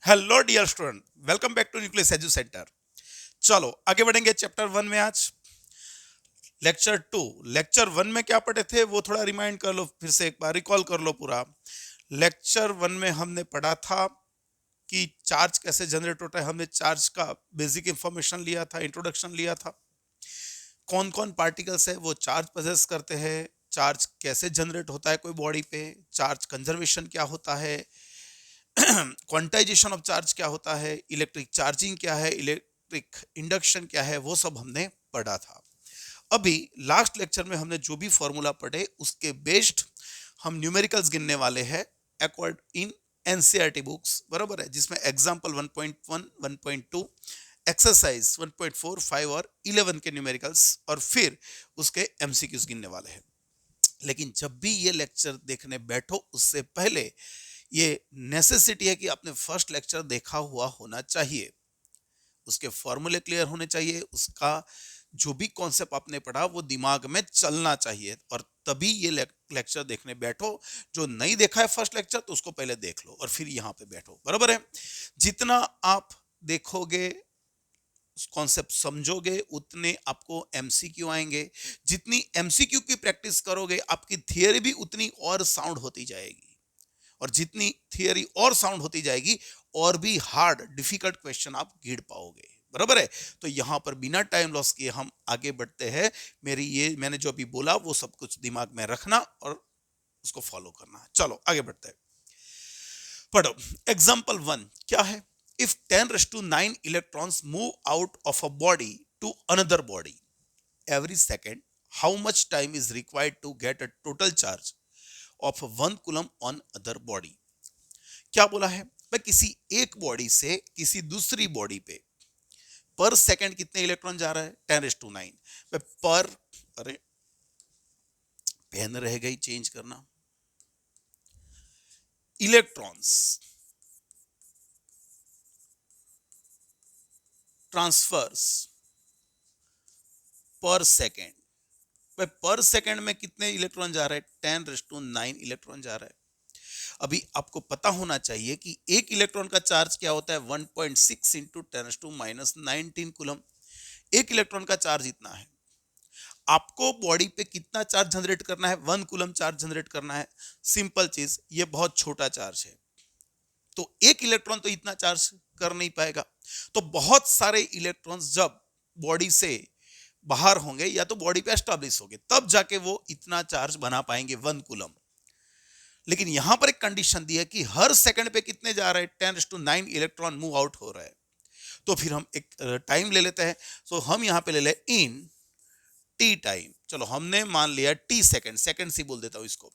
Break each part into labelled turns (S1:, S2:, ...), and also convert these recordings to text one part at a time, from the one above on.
S1: Hello dear student, welcome back to nucleus edu center. चलो आगे बढ़ेंगे चैप्टर 1 में। आज लेक्चर 2। लेक्चर 1 में क्या पढ़े थे वो थोड़ा रिमाइंड कर लो, फिर से एक बार रिकॉल कर लो पूरा। लेक्चर 1 में हमने पढ़ा था कि चार्ज कैसे जनरेट होता है। हमने चार्ज का बेसिक इंफॉर्मेशन लिया था, इंट्रोडक्शन लिया था। कौन कौन पार्टिकल्स है वो चार्ज पोजेस करते हैं, चार्ज कैसे जनरेट होता है कोई बॉडी पे, चार्ज कंजर्वेशन क्या होता है, क्वांटाइजेशन ऑफ चार्ज क्या होता है, इलेक्ट्रिक चार्जिंग क्या है, इलेक्ट्रिक इंडक्शन क्या है, वो सब हमने पढ़ा था। अभी लास्ट लेक्चर में हमने जो भी फॉर्मूला पढ़े उसके बेस्ड हम न्यूमेरिकल्स गिनने वाले हैं अकॉर्ड इन एनसीईआरटी बुक्स, बराबर है, जिसमें एग्जांपल 1.1, 1.2, एक्सरसाइज 1.4, 5 और 11 के न्यूमेरिकल्स और फिर उसके एमसीक्यूज गिनने वाले हैं। लेकिन जब भी ये लेक्चर देखने बैठो उससे पहले ये नेसेसिटी है कि आपने फर्स्ट लेक्चर देखा हुआ होना चाहिए, उसके फॉर्मूले क्लियर होने चाहिए, उसका जो भी कॉन्सेप्ट आपने पढ़ा वो दिमाग में चलना चाहिए और तभी ये लेक्चर देखने बैठो। जो नहीं देखा है फर्स्ट लेक्चर तो उसको पहले देख लो और फिर यहाँ पे बैठो, बराबर है। जितना आप देखोगे, कॉन्सेप्ट समझोगे, उतने आपको एमसीक्यू आएंगे। जितनी एमसीक्यू की प्रैक्टिस करोगे आपकी थियरी भी उतनी और साउंड होती जाएगी, और जितनी थियरी और साउंड होती जाएगी और भी हार्ड डिफिकल्ट क्वेश्चन आप गिर पाओगे, बराबर है। तो यहां पर बिना टाइम लॉस किए हम आगे बढ़ते हैं। मेरी ये मैंने जो अभी बोला वो सब कुछ दिमाग में रखना और उसको फॉलो करना। चलो आगे बढ़ते हैं, पढ़ो। एग्जाम्पल 1 क्या है? If 10⁹ electrons move out of a body to another body every second, how much time is required to get a total charge of 1 coulomb on other body? क्या बोला है भाई? किसी एक बॉडी से किसी दूसरी बॉडी पे पर सेकंड कितने इलेक्ट्रॉन जा रहा है? 10⁹ पर, अरे पेन रह गई, चेंज करना। इलेक्ट्रॉन्स ट्रांसफर्स पर सेकंड, पर सेकंड में कितने इलेक्ट्रॉन जा रहे हैं? 10⁹ इलेक्ट्रॉन जा रहा है। अभी आपको पता होना चाहिए कि एक इलेक्ट्रॉन का चार्ज क्या होता है? 1.6 इंटू 10⁻19 कूलम। एक इलेक्ट्रॉन का चार्ज इतना है। आपको बॉडी पे कितना चार्ज जनरेट करना है? 1 कूलम चार्ज जनरेट करना है। सिंपल चीज, ये बहुत छोटा चार्ज है, तो एक इलेक्ट्रॉन तो इतना चार्ज कर नहीं पाएगा। तो बहुत सारे इलेक्ट्रॉन्स जब बॉडी से बाहर होंगे या तो बॉडी पे एस्टैब्लिश होंगे तब जाके वो इतना चार्ज बना पाएंगे 1 कूलम। लेकिन यहां पर एक कंडीशन दी है कि हर सेकंड पे कितने जा रहे हैं? 10⁹ इलेक्ट्रॉन मूव आउट हो रहा है। तो फिर हम एक टाइम ले लेते हैं। तो हम यहां पे ले ले इन टी टाइम। चलो हमने मान लिया टी सेकंड, सेकंड से बोल देता हूं इसको।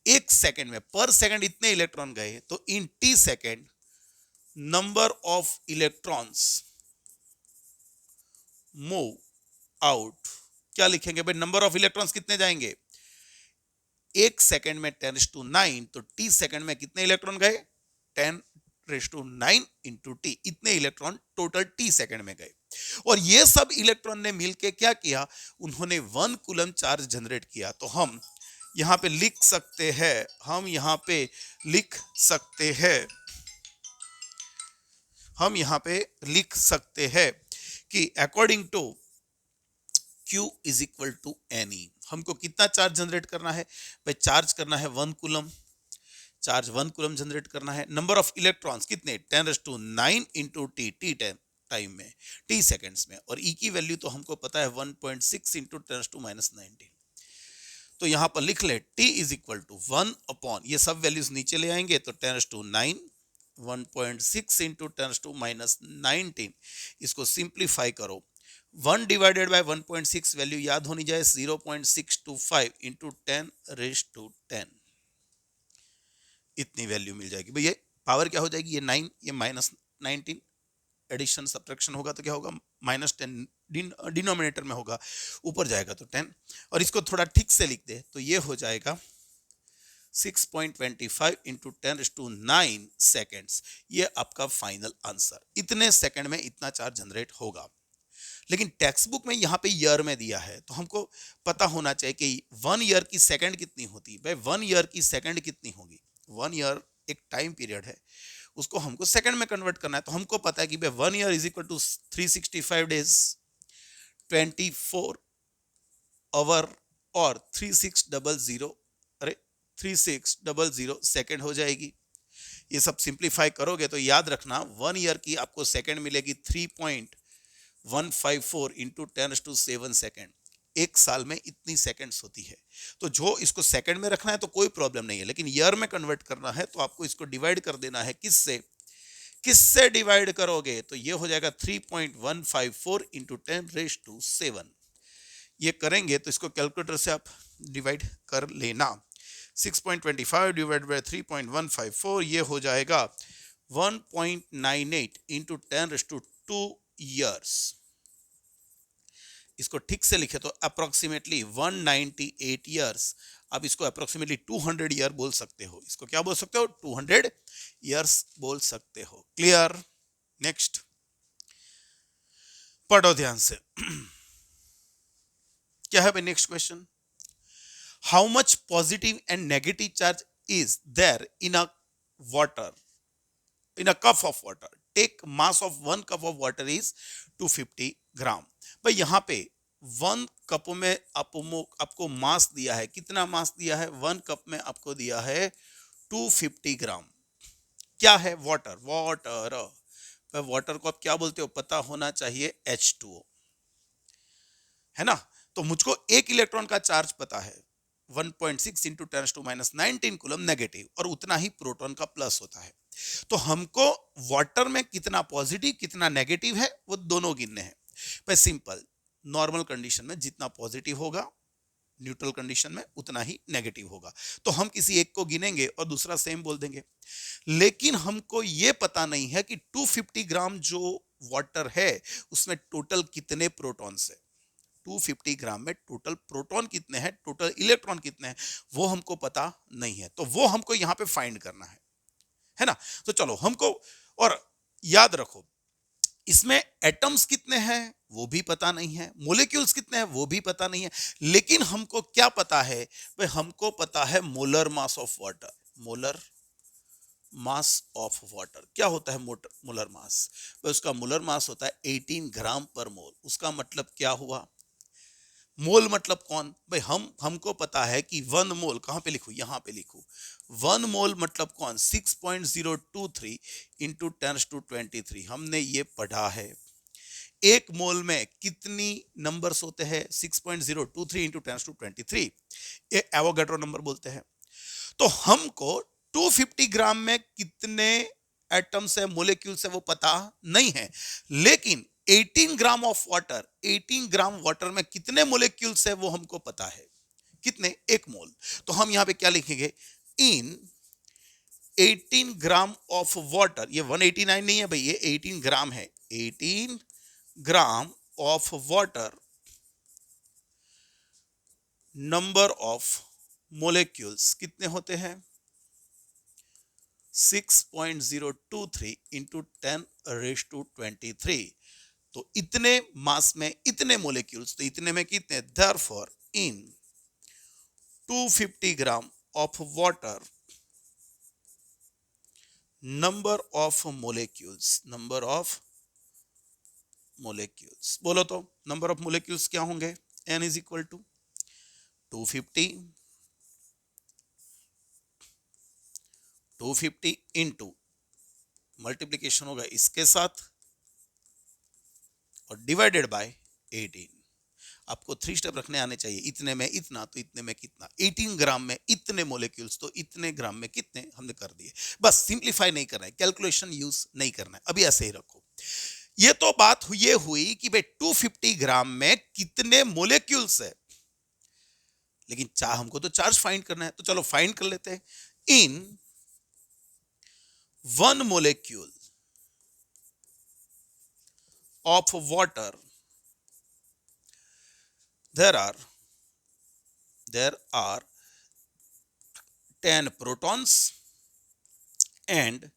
S1: एक सेकंड में पर सेकंड इतने इलेक्ट्रॉन गए, तो in T second number of electrons move out. क्या लिखेंगे भाई? नंबर ऑफ इलेक्ट्रॉन्स कितने जाएंगे? एक सेकंड में 10⁹, तो टी सेकंड में कितने इलेक्ट्रॉन गए? 10⁹ इंटू टी, इतने इलेक्ट्रॉन टोटल टी सेकंड में गए। और ये सब इलेक्ट्रॉन ने मिलके क्या किया? उन्होंने 1 कूलम चार्ज जनरेट किया। तो हम यहां पे लिख सकते हैं, हम यहां पे लिख सकते हैं, हम यहां पे लिख सकते हैं कि according to Q is equal to N E, हमको कितना चार्ज जनरेट करना है भाई? चार्ज करना है 1 कूलम, चार्ज 1 कूलम जनरेट करना है। नंबर ऑफ इलेक्ट्रॉन्स कितने? 10⁹ इंटू टी, टी टाइम में, टी सेकंड्स में, और ई की वैल्यू तो हमको पता है 1.6 इंटू 10⁻19। तो यहां पर लिख ले T is equal to 1 upon, ये सब वैल्यूज नीचे ले आएंगे तो 10⁹, 1.6 इंटू 10⁻19, इसको सिंप्लीफाई करो। 1 डिवाइडेड बाय 1.6 वैल्यू याद होनी जाए 0.625 इंटू 10⁻10, इतनी वैल्यू मिल जाएगी भाई। ये पावर क्या हो जाएगी? ये 9, ये -19, एडिशन सब्ट्रैक्शन होगा तो क्या होगा? -10 डिनोमिनेटर में होगा, ऊपर जाएगा तो 10। और इसको थोड़ा ठीक से लिख दे तो ये हो जाएगा 6.25 इंटू 10⁹ सेकेंड्स। ये आपका फाइनल आंसर। इतने सेकंड में इतना चार्ज जनरेट होगा। लेकिन टेक्स्ट बुक में यहाँ पे ईयर में दिया है, तो हमको पता होना चाहिए कि 1 ईयर की सेकंड कितनी होती है भाई? 1 ईयर की सेकंड कितनी होगी? 1 ईयर एक टाइम पीरियड है, उसको हमको सेकंड में कन्वर्ट करना है। तो हमको पता है कि भाई 1 year is equal to 365 days, 24 hour और 3600, अरे 3600 सेकंड हो जाएगी। ये सब सिंप्लीफाई करोगे तो याद रखना 1 ईयर की आपको सेकंड मिलेगी 3.154 इंटू 10⁷ सेकंड। एक साल में इतनी सेकंड्स होती है। तो जो इसको सेकंड में रखना है तो कोई प्रॉब्लम नहीं है, लेकिन ईयर में कन्वर्ट करना है तो आपको इसको डिवाइड कर देना है। किससे? किससे डिवाइड करोगे? तो ये हो जाएगा 3.154 इंटू 10⁷। ये करेंगे तो इसको कैलकुलेटर से आप डिवाइड कर लेना। 6.25 डिवाइड बाय 3.154 ये हो जाएगा 1.98 इंटू 10⁻² ईयर्स। इसको ठीक से लिखे तो अप्रोक्सीमेटली 198 ईयर्स। अब इसको अप्रोक्सीमेटली 200 ईयर बोल सकते हो। इसको क्या बोल सकते हो? 200 ईयर्स बोल सकते हो। क्लियर? नेक्स्ट पढ़ो ध्यान से। क्या है भाई next question? How much positive and negative charge is there in a water, in a cup of water? Take mass of 1 cup of water is 250 ग्राम। भाई यहाँ पे 1 कप में आपको मास दिया है। कितना मास दिया है? 1 कप में आपको दिया है 250 ग्राम। क्या है? वाटर। वाटर, वाटर को आप क्या बोलते हो? पता होना चाहिए, H2O, है ना। तो मुझको एक इलेक्ट्रॉन का चार्ज पता है 1.6 इंटू 10⁻19 कूलम नेगेटिव, और उतना ही प्रोटॉन का प्लस होता है। तो हमको वाटर में कितना पॉजिटिव कितना नेगेटिव है वो दोनों गिनने हैं। पर सिंपल नॉर्मल कंडीशन में जितना पॉजिटिव होगा, न्यूट्रल कंडीशन में उतना ही नेगेटिव होगा। तो हम किसी एक को गिनेंगे और दूसरा सेम बोल देंगे। लेकिन हमको ये पता नहीं है कि 250 ग्राम जो वाटर है उसमें टोटल कितने प्रोटॉन्स है। 250 ग्राम में टोटल प्रोटॉन कितने हैं, टोटल इलेक्ट्रॉन कितने हैं, वो हमको पता नहीं है। तो वो हमको यहां पे फाइंड करना है ना। तो चलो हमको, और याद रखो इसमें एटम्स कितने हैं वो भी पता नहीं है, मोलिक्यूल्स कितने हैं वो भी पता नहीं है, लेकिन हमको क्या पता है भाई? हमको पता है molar mass of water. Molar mass of water क्या होता है? मोलर मास, उसका मोलर मास होता है 18 ग्राम पर मोल। उसका मतलब क्या हुआ? मोल मतलब कौन भाई? हमको पता है कि 1 मोल, कहां पे लिखूं? यहां पे लिखूं। 1 मोल मतलब कौन? 6.023 इंटू 10⁻23। हमने ये पढ़ा है। एक मोल में कितनी नंबर्स होते हैं? 6.023 इंटू 10⁻23। ये एवोगैड्रो नंबर बोलते हैं। तो हमको 250 ग्राम में कितने एटम्स है, मोलिक्यूल्स है, वो पता नहीं है। लेकिन 18 ग्राम ऑफ वाटर, 18 ग्राम वाटर में कितने मोलिक्यूल्स है वो हमको पता है। कितने? 1 मोल। तो हम यहां पे क्या लिखेंगे? इन 18 ग्राम ऑफ वाटर। ये 189 नहीं है भाई, ये 18 ग्राम है। 18 ग्राम of water, number of molecules कितने होते हैं? 6.023 इंटू 10⁻23। तो इतने मास में इतने मोलिक्यूल्स, तो इतने में कितने? Therefore in 250 gram of water, number of molecules, number of molecules बोलो तो नंबर ऑफ मोलिक्यूल्स क्या होंगे? n is equal to 250 into multiplication होगा इसके साथ और डिवाइडेड बाय 18। आपको 3 स्टेप रखने आने चाहिए। इतने में इतना तो इतने में कितना, 18 ग्राम में इतने मोलिक्यूल्स तो इतने ग्राम में कितने, हमने कर दिए। बस सिंप्लीफाई नहीं करना है, कैलकुलेशन यूज नहीं करना है, अभी ऐसे ही रखो। ये तो बात ये हुई कि भाई 250 ग्राम में कितने मोलिक्यूल्स है, लेकिन हमको तो चार्ज फाइंड करना है। तो चलो फाइंड कर लेते हैं। इन 1 molecule of water there are 10 protons and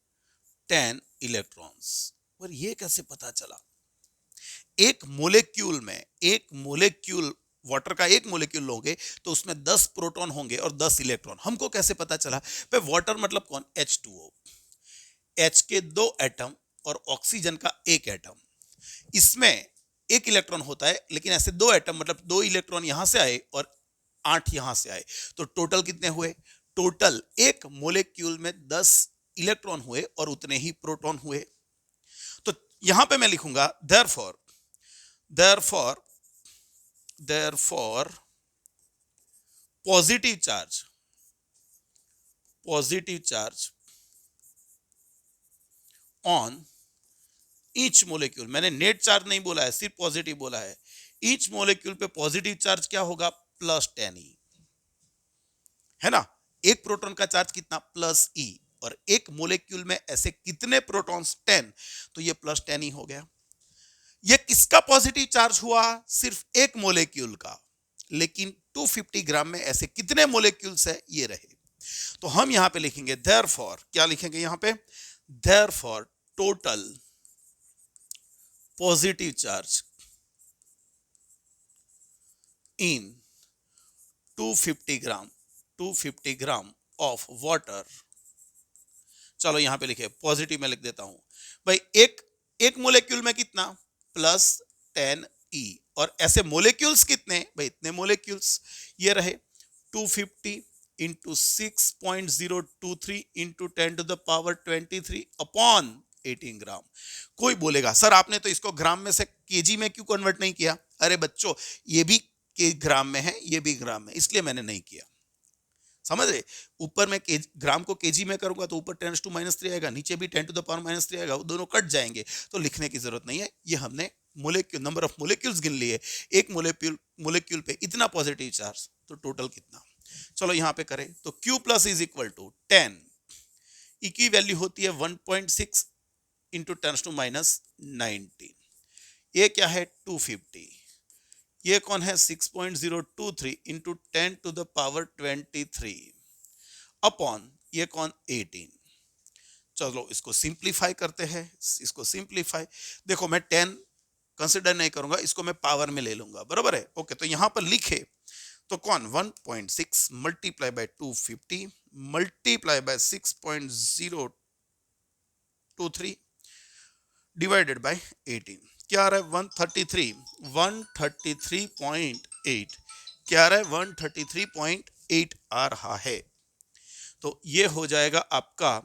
S1: 10 electrons। पर ये कैसे पता चला? एक मोलेक्यूल में, एक मोलेक्यूल वाटर का एक मोलेक्यूल लोगे तो उसमें 10 प्रोटॉन होंगे और 10 इलेक्ट्रॉन। हमको कैसे पता चला? भाई वाटर मतलब कौन? H2O। H के 2 एटम और ऑक्सीजन का 1 एटम, इसमें एक इलेक्ट्रॉन होता है, लेकिन ऐसे 2 एटम मतलब 2 इलेक्ट्रॉन यहां से आए और 8 यहां से आए, तो टोटल कितने हुए? टोटल एक मोलेक्यूल में 10 इलेक्ट्रॉन हुए और उतने ही प्रोटॉन हुए। तो यहां पे मैं लिखूंगा therefore therefore therefore positive charge on each molecule, मैंने नेट चार्ज नहीं बोला है, सिर्फ पॉजिटिव बोला है। ईच मोलेक्यूल पे पॉजिटिव चार्ज क्या होगा? प्लस 10 ई, है ना। एक प्रोटॉन का चार्ज कितना? प्लस ई, और एक मोलेक्यूल में ऐसे कितने प्रोटॉन्स? 10, तो ये प्लस 10 ही हो गया। ये किसका पॉजिटिव चार्ज हुआ? सिर्फ एक मोलेक्यूल का, लेकिन 250 ग्राम में ऐसे कितने मोलेक्यूल्स है? ये रहे। तो हम यहां पे लिखेंगे देयरफॉर, क्या लिखेंगे यहां पे? Therefore total positive charge in 250 gram of water. चलो यहां पे लिखे पॉजिटिव में लिख देता हूं भाई, एक एक मोलेक्यूल में कितना? प्लस 10 ई, और ऐसे मोलेक्यूल्स कितने? भाई इतने मोलेक्यूल्स, ये रहे 250 इंटू 6.023 इंटू 10⁻23 अपॉन 18 ग्राम। कोई बोलेगा सर आपने तो इसको ग्राम में से केजी में क्यों कन्वर्ट नहीं किया? अरे बच्चों, ये भी के ग्राम में है, ये भी ग्राम में, इसलिए मैंने नहीं किया। समझ रहे? ऊपर में ग्राम को केजी में करूंगा तो ऊपर 10⁻³ आएगा, नीचे भी 10⁻³ आएगा, वो दोनों कट जाएंगे, तो लिखने की जरूरत नहीं है। ये हमने मोलेक्यूल, नंबर ऑफ मोलेक्यूल्स गिन लिए। एक मोलेक्यूल पे इतना पॉजिटिव चार्ज, तो टोटल कितना? चलो यहां पे करें तो Q plus is equal to 10, E की वैल्यू होती है 1.6 इंटू 10⁻19। ये क्या है? 250। ये कौन है? 6.023 इंटू 10⁻23 अपॉन ये कौन? 18। चलो इसको सिंप्लीफाई करते हैं, इसको सिंप्लीफाई, देखो मैं 10 कंसिडर नहीं करूंगा, इसको मैं पावर में ले लूंगा, बराबर है। ओके, तो यहां पर लिखे तो कौन? 1.6 multiply by 250 multiply by 6.023 divided by 18, क्या आ रहा है? 133.8, क्या आ रहा है? 133.8 आ रहा है। तो ये हो जाएगा आपका,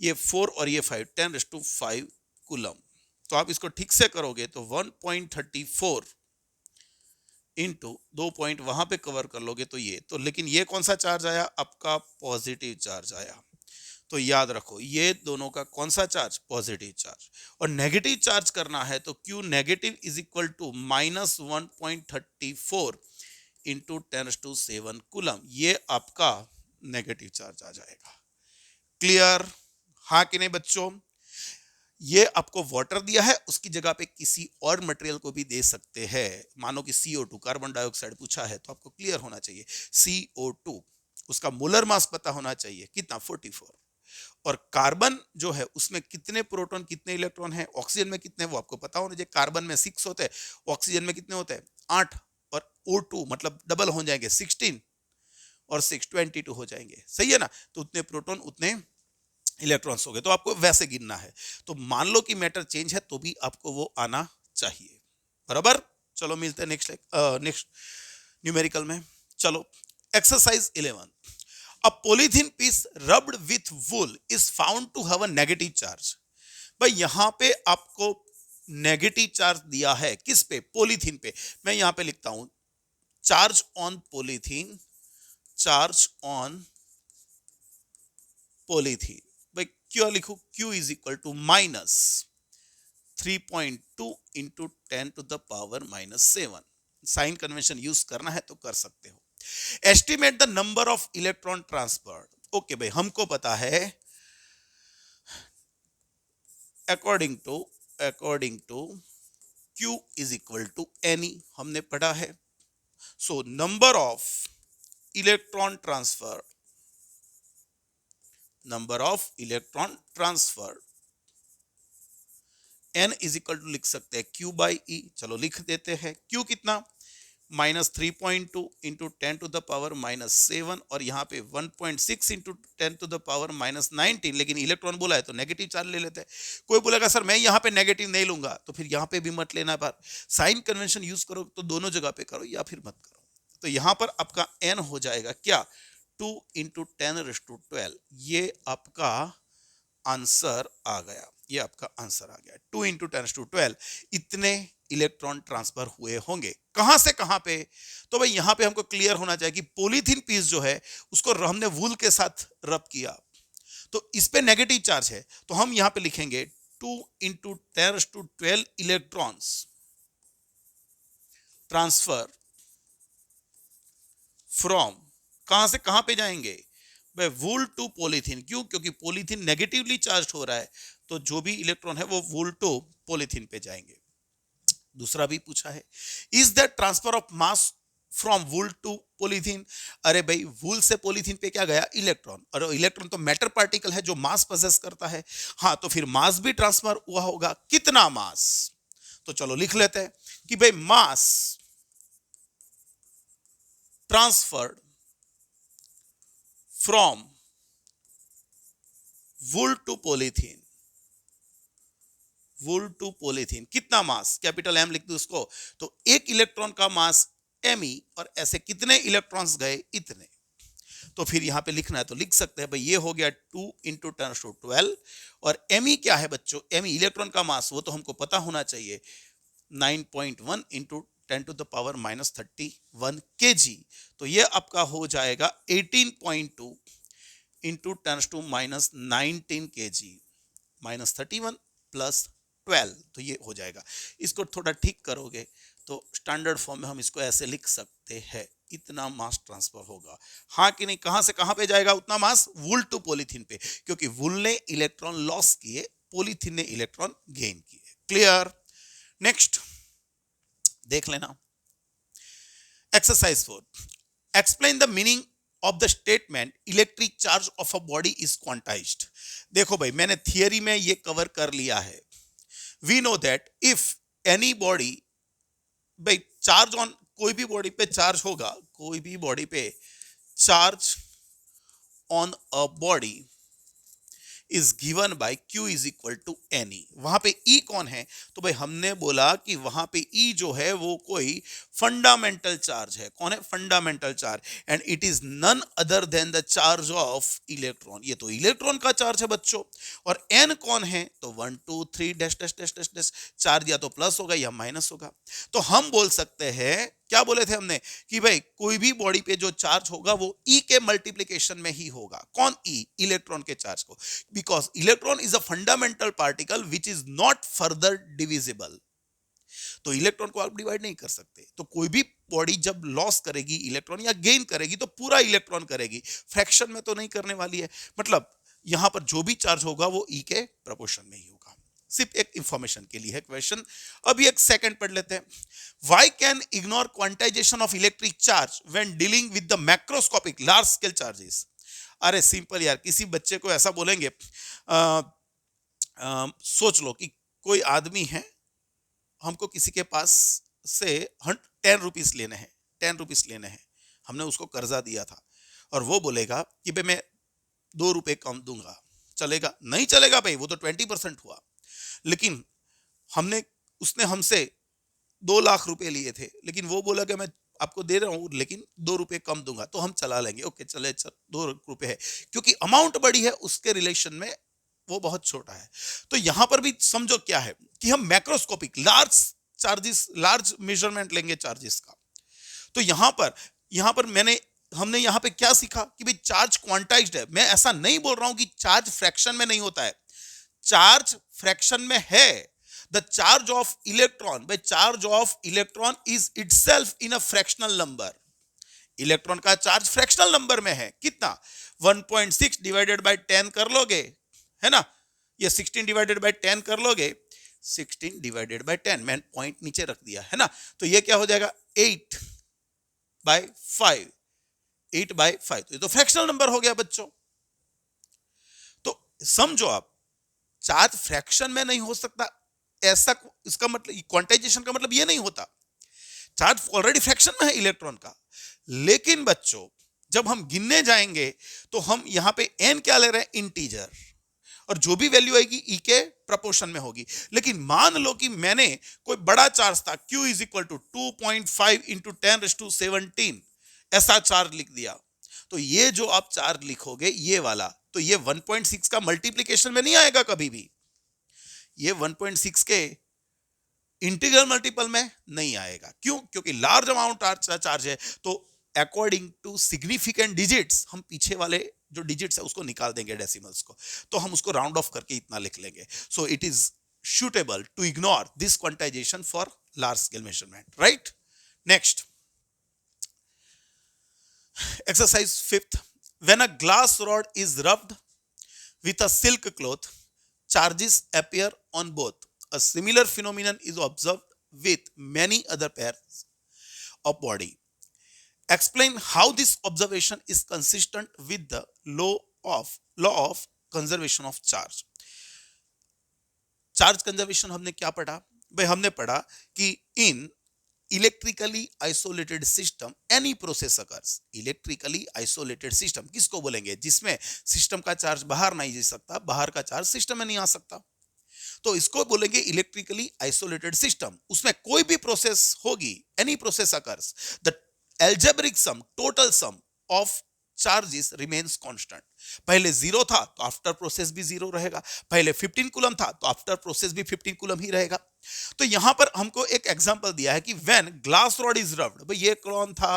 S1: ये 4 और ये 5, 10⁵ कूलम। तो आप इसको ठीक से करोगे तो 1.34 इंटू 2 पॉइंट वहां पे कवर कर लोगे तो ये तो, लेकिन ये कौन सा चार्ज आया? आपका पॉजिटिव चार्ज आया। तो याद रखो ये दोनों का कौन सा चार्ज? Positive charge. और नेगेटिव चार्ज करना है तो Q negative is equal to -1.34 into 10⁷ coulomb, ये आपका नेगेटिव चार्ज आ जाएगा। क्लियर? हाँ कि नहीं बच्चों? ये आपको वाटर दिया है, उसकी जगह पे किसी और मटेरियल को भी दे सकते हैं। मानो कि CO2 कार्बन डाइऑक्साइड पूछा है, तो आपको क्लियर होना चाहिए CO2, उसका मोलर मास पता होना चाहिए कितना? 44। और कार्बन जो है उसमें कितने प्रोटॉन कितने इलेक्ट्रॉन है, ऑक्सीजन में कितने, वो आपको पता होना चाहिए। कार्बन में 6 होते हैं, ऑक्सीजन में कितने होते हैं? 8, और O2 मतलब डबल हो जाएंगे, 16 और 6 22 हो जाएंगे, सही है ना। तो उतने प्रोटॉन उतने इलेक्ट्रॉन्स हो गए, तो आपको वैसे गिनना है। तो मान लो कि मैटर चेंज है तो भी आपको वो आना चाहिए, बराबर। चलो मिलते हैं नेक्स्ट न्यूमेरिकल में। चलो exercise 11, a polythene piece rubbed with wool is found to have a negative charge. भाई यहां पे आपको नेगेटिव चार्ज दिया है, किस पे? पॉलीथीन पे। मैं यहां पे लिखता हूं charge on polythene, charge on polythene. भाई क्यों लिखूं? Q is equal to -3.2 into 10⁻⁻7। Sign convention use करना है तो कर सकते हो। Estimate the number of electron transfer. Okay भाई, हमको पता है according to Q is equal to NE, हमने पढ़ा है। So number of electron transfer, number of electron transfer N is equal to लिख सकते हैं Q बाई E। चलो लिख देते हैं Q कितना? -3.2 इंटू 10⁻⁻7 और यहाँ पे 1.6 इंटू 10⁻⁻19, लेकिन इलेक्ट्रॉन बोला है तो नेगेटिव चार्ज ले लेते हैं। कोई बोलेगा सर मैं यहाँ पे नेगेटिव नहीं लूंगा, तो फिर यहाँ पे भी मत लेना, पर साइन कन्वेंशन यूज करो तो दोनों जगह पे करो या फिर मत करो। तो यहाँ पर आपका n हो जाएगा क्या, 2 इंटू 10⁻12। ये आपका आंसर आ गया, ये आपका आंसर आ गया। 2 इंटू 10⁻12 इतने इलेक्ट्रॉन ट्रांसफर हुए होंगे। कहां से कहां पे, तो भाई यहां पे हमको क्लियर होना चाहिए कि पॉलीथीन पीस जो है उसको हमने वूल के साथ रब किया, तो इस पे नेगेटिव चार्ज है, तो हम यहां पे लिखेंगे 2 इंटू 10⁻12 इलेक्ट्रॉन्स ट्रांसफर फ्रॉम, कहां से कहां पे जाएंगे भाई, वूल टू पॉलीथीन। क्यों, क्योंकि पॉलीथीन नेगेटिवली चार्ज हो रहा है, तो जो भी इलेक्ट्रॉन है वो वूल टू पॉलीथीन पे जाएंगे। दूसरा भी पूछा है, is the transfer of mass from wool to polythene. अरे भाई वूल से पॉलीथीन पे क्या गया, इलेक्ट्रॉन, और इलेक्ट्रॉन तो मैटर पार्टिकल है जो मास पोजेस करता है। हाँ, तो फिर मास भी ट्रांसफर हुआ होगा, कितना मास, तो चलो लिख लेते हैं कि भाई mass transferred from wool to polythene, wool to polythene कितना मास, कैपिटल एम लिख दो उसको, तो एक इलेक्ट्रॉन का मास एम, और ऐसे कितने इलेक्ट्रॉन्स गए, इतने। तो फिर यहां पे लिखना है तो लिख सकते हैं भाई, ये हो गया 2 इंटू 10⁻12, और एम क्या है बच्चों, एम इलेक्ट्रॉन का मास, वो तो हमको पता होना चाहिए, 9.1 इंटू 10⁻31 kg। तो ये आपका हो जाएगा 18.2 इंटू 10⁻19 kg, -31 प्लस 12, तो ये हो जाएगा। इसको थोड़ा ठीक करोगे तो स्टैंडर्ड फॉर्म में हम इसको ऐसे लिख सकते हैं, इतना मास ट्रांसफर होगा। हाँ कि नहीं, कहां से कहां पे जाएगा उतना मास, वूल टू पॉलीथीन पे, क्योंकि वूल ने इलेक्ट्रॉन लॉस किए, पॉलीथीन ने इलेक्ट्रॉन गेन किए। क्लियर। नेक्स्ट देख लेना, exercise 4, explain the meaning of the statement electric charge of a body is quantized. देखो भाई मैंने थियरी में ये कवर कर लिया है। We know that if any body, भाई चार्ज ऑन, कोई भी बॉडी पे चार्ज होगा, कोई भी बॉडी पे charge on a body is given by Q is equal to N. वहां पे E कौन है, तो भाई हमने बोला कि वहां पे E जो है वो कोई फंडामेंटल चार्ज है। कौन है, fundamental charge, and it is none other than the charge of electron. ये तो इलेक्ट्रॉन का चार्ज है बच्चों। और N कौन है, तो 1 2 3 dash dash dash dash dash, charge या तो प्लस होगा या माइनस होगा। तो हम बोल सकते हैं, क्या बोले थे हमने, कि भाई कोई भी बॉडी पे जो चार्ज होगा वो E के मल्टीप्लिकेशन में ही होगा। कौन, E इलेक्ट्रॉन के चार्ज को, because electron is a fundamental particle which is not further divisible। तो इलेक्ट्रॉन को आप डिवाइड नहीं कर सकते। तो कोई भी बॉडी जब लॉस करेगी इलेक्ट्रॉन या गेन करेगी तो पूरा इलेक्ट्रॉन करेगी, फ्रैक्शन में तो नहीं करने वाली है। मतलब यहां पर जो भी चार्ज होगा वो E के प्रोपोर्शन में ही होगा। सिर्फ एक इंफॉर्मेशन के लिए है क्वेश्चन। अभी एक सेकंड पढ़ लेते हैं। Why can ignore quantization of electric charge when dealing with the macroscopic large scale charges. अरे सिंपल यार, किसी बच्चे को ऐसा बोलेंगे, सोच लो कि कोई आदमी है, हमको किसी के पास से 10 रुपीज लेने हैं, 10 रुपीज लेने हैं, हमने उसको कर्जा दिया था, और वो बोलेगा कि भाई मैं 2 रुपए कम दूंगा, चलेगा, नहीं चलेगा भाई, वो तो 20% हुआ। लेकिन हमने, उसने हमसे 2 लाख रुपए लिए थे, लेकिन वो बोला कि मैं आपको दे रहा हूं लेकिन 2 रुपए कम दूंगा, तो हम चला लेंगे, ओके चले, 2 रुपए है, क्योंकि अमाउंट बड़ी है, उसके रिलेशन में वो बहुत छोटा है। तो यहां पर भी समझो क्या है कि हम macroscopic large charges, large measurement लेंगे चार्जेस का। तो यहां पर हमने यहां पे क्या सीखा कि भाई चार्ज क्वांटाइज्ड है। मैं ऐसा नहीं बोल रहा हूं कि चार्ज फ्रैक्शन में नहीं होता है, चार्ज फ्रैक्शन में है। The charge of electron, by charge of electron is itself in a fractional number। Electron का चार्ज फ्रैक्शनल नंबर में है, कितना, 1.6 डिवाइडेड बाय 10 कर लोगे, है ना, ये 16 डिवाइडेड बाय 10 कर लोगे, 16 डिवाइडेड बाय 10, मैंने पॉइंट नीचे रख दिया है ना, तो ये क्या हो जाएगा, 8/5, 8/5, तो ये तो फ्रैक्शनल नंबर हो गया बच्चों। तो समझो आप, चार्ज फ्रैक्शन में नहीं हो सकता, ऐसा, इसका मतलब क्वांटाइजेशन का मतलब ये नहीं होता। चार्ज ऑलरेडी फ्रैक्शन में है इलेक्ट्रॉन का। लेकिन बच्चों जब हम गिनने जाएंगे तो हम यहां पे n क्या ले रहे हैं, इंटीजर, और जो भी वैल्यू आएगी e के प्रपोर्शन में होगी। लेकिन मान लो कि मैंने कोई बड़ा चार्ज था, q is equal to 2.5 into 10⁻17 ऐसा चार्ज लिख दिया, तो ये जो आप चार्ज लिखोगे ये वाला, तो ये 1.6 का मल्टीप्लीकेशन में नहीं आएगा कभी भी, ये 1.6 के इंटीग्रल मल्टीपल में नहीं आएगा। क्यों? क्योंकि लार्ज अमाउंट चार्ज है, तो अकॉर्डिंग टू सिग्निफिकेंट डिजिट्स हम पीछे वाले जो डिजिट्स है उसको निकाल देंगे, डेसिमल्स को, तो हम उसको राउंड ऑफ करके इतना लिख लेंगे। So it is suitable to ignore this quantization for large scale measurement, right? Next, exercise 5th. When a glass rod is rubbed with a silk cloth, charges appear on both. A similar phenomenon is observed with many other pairs of body. Explain how this observation is consistent with the law of conservation of charge. Charge conservation हमने क्या पढ़ा भाई? हमने पढ़ा कि in electrically isolated system any process occurs. Electrically isolated system किसको बोलेंगे? जिसमें सिस्टम का चार्ज बाहर नहीं जा सकता, बाहर का चार्ज सिस्टम में नहीं आ सकता, तो इसको बोलेंगे इलेक्ट्रिकली आइसोलेटेड सिस्टम। उसमें कोई भी प्रोसेस होगी, any process occurs, the algebraic sum, total sum of charges remains constant. पहले 0 था तो आफ्टर प्रोसेस भी 0 रहेगा, पहले 15 कूलम था तो आफ्टर प्रोसेस भी 15 कूलम ही रहेगा। तो यहां पर हमको एक एग्जांपल दिया है कि when glass rod is rubbed, भाई ये कौन था?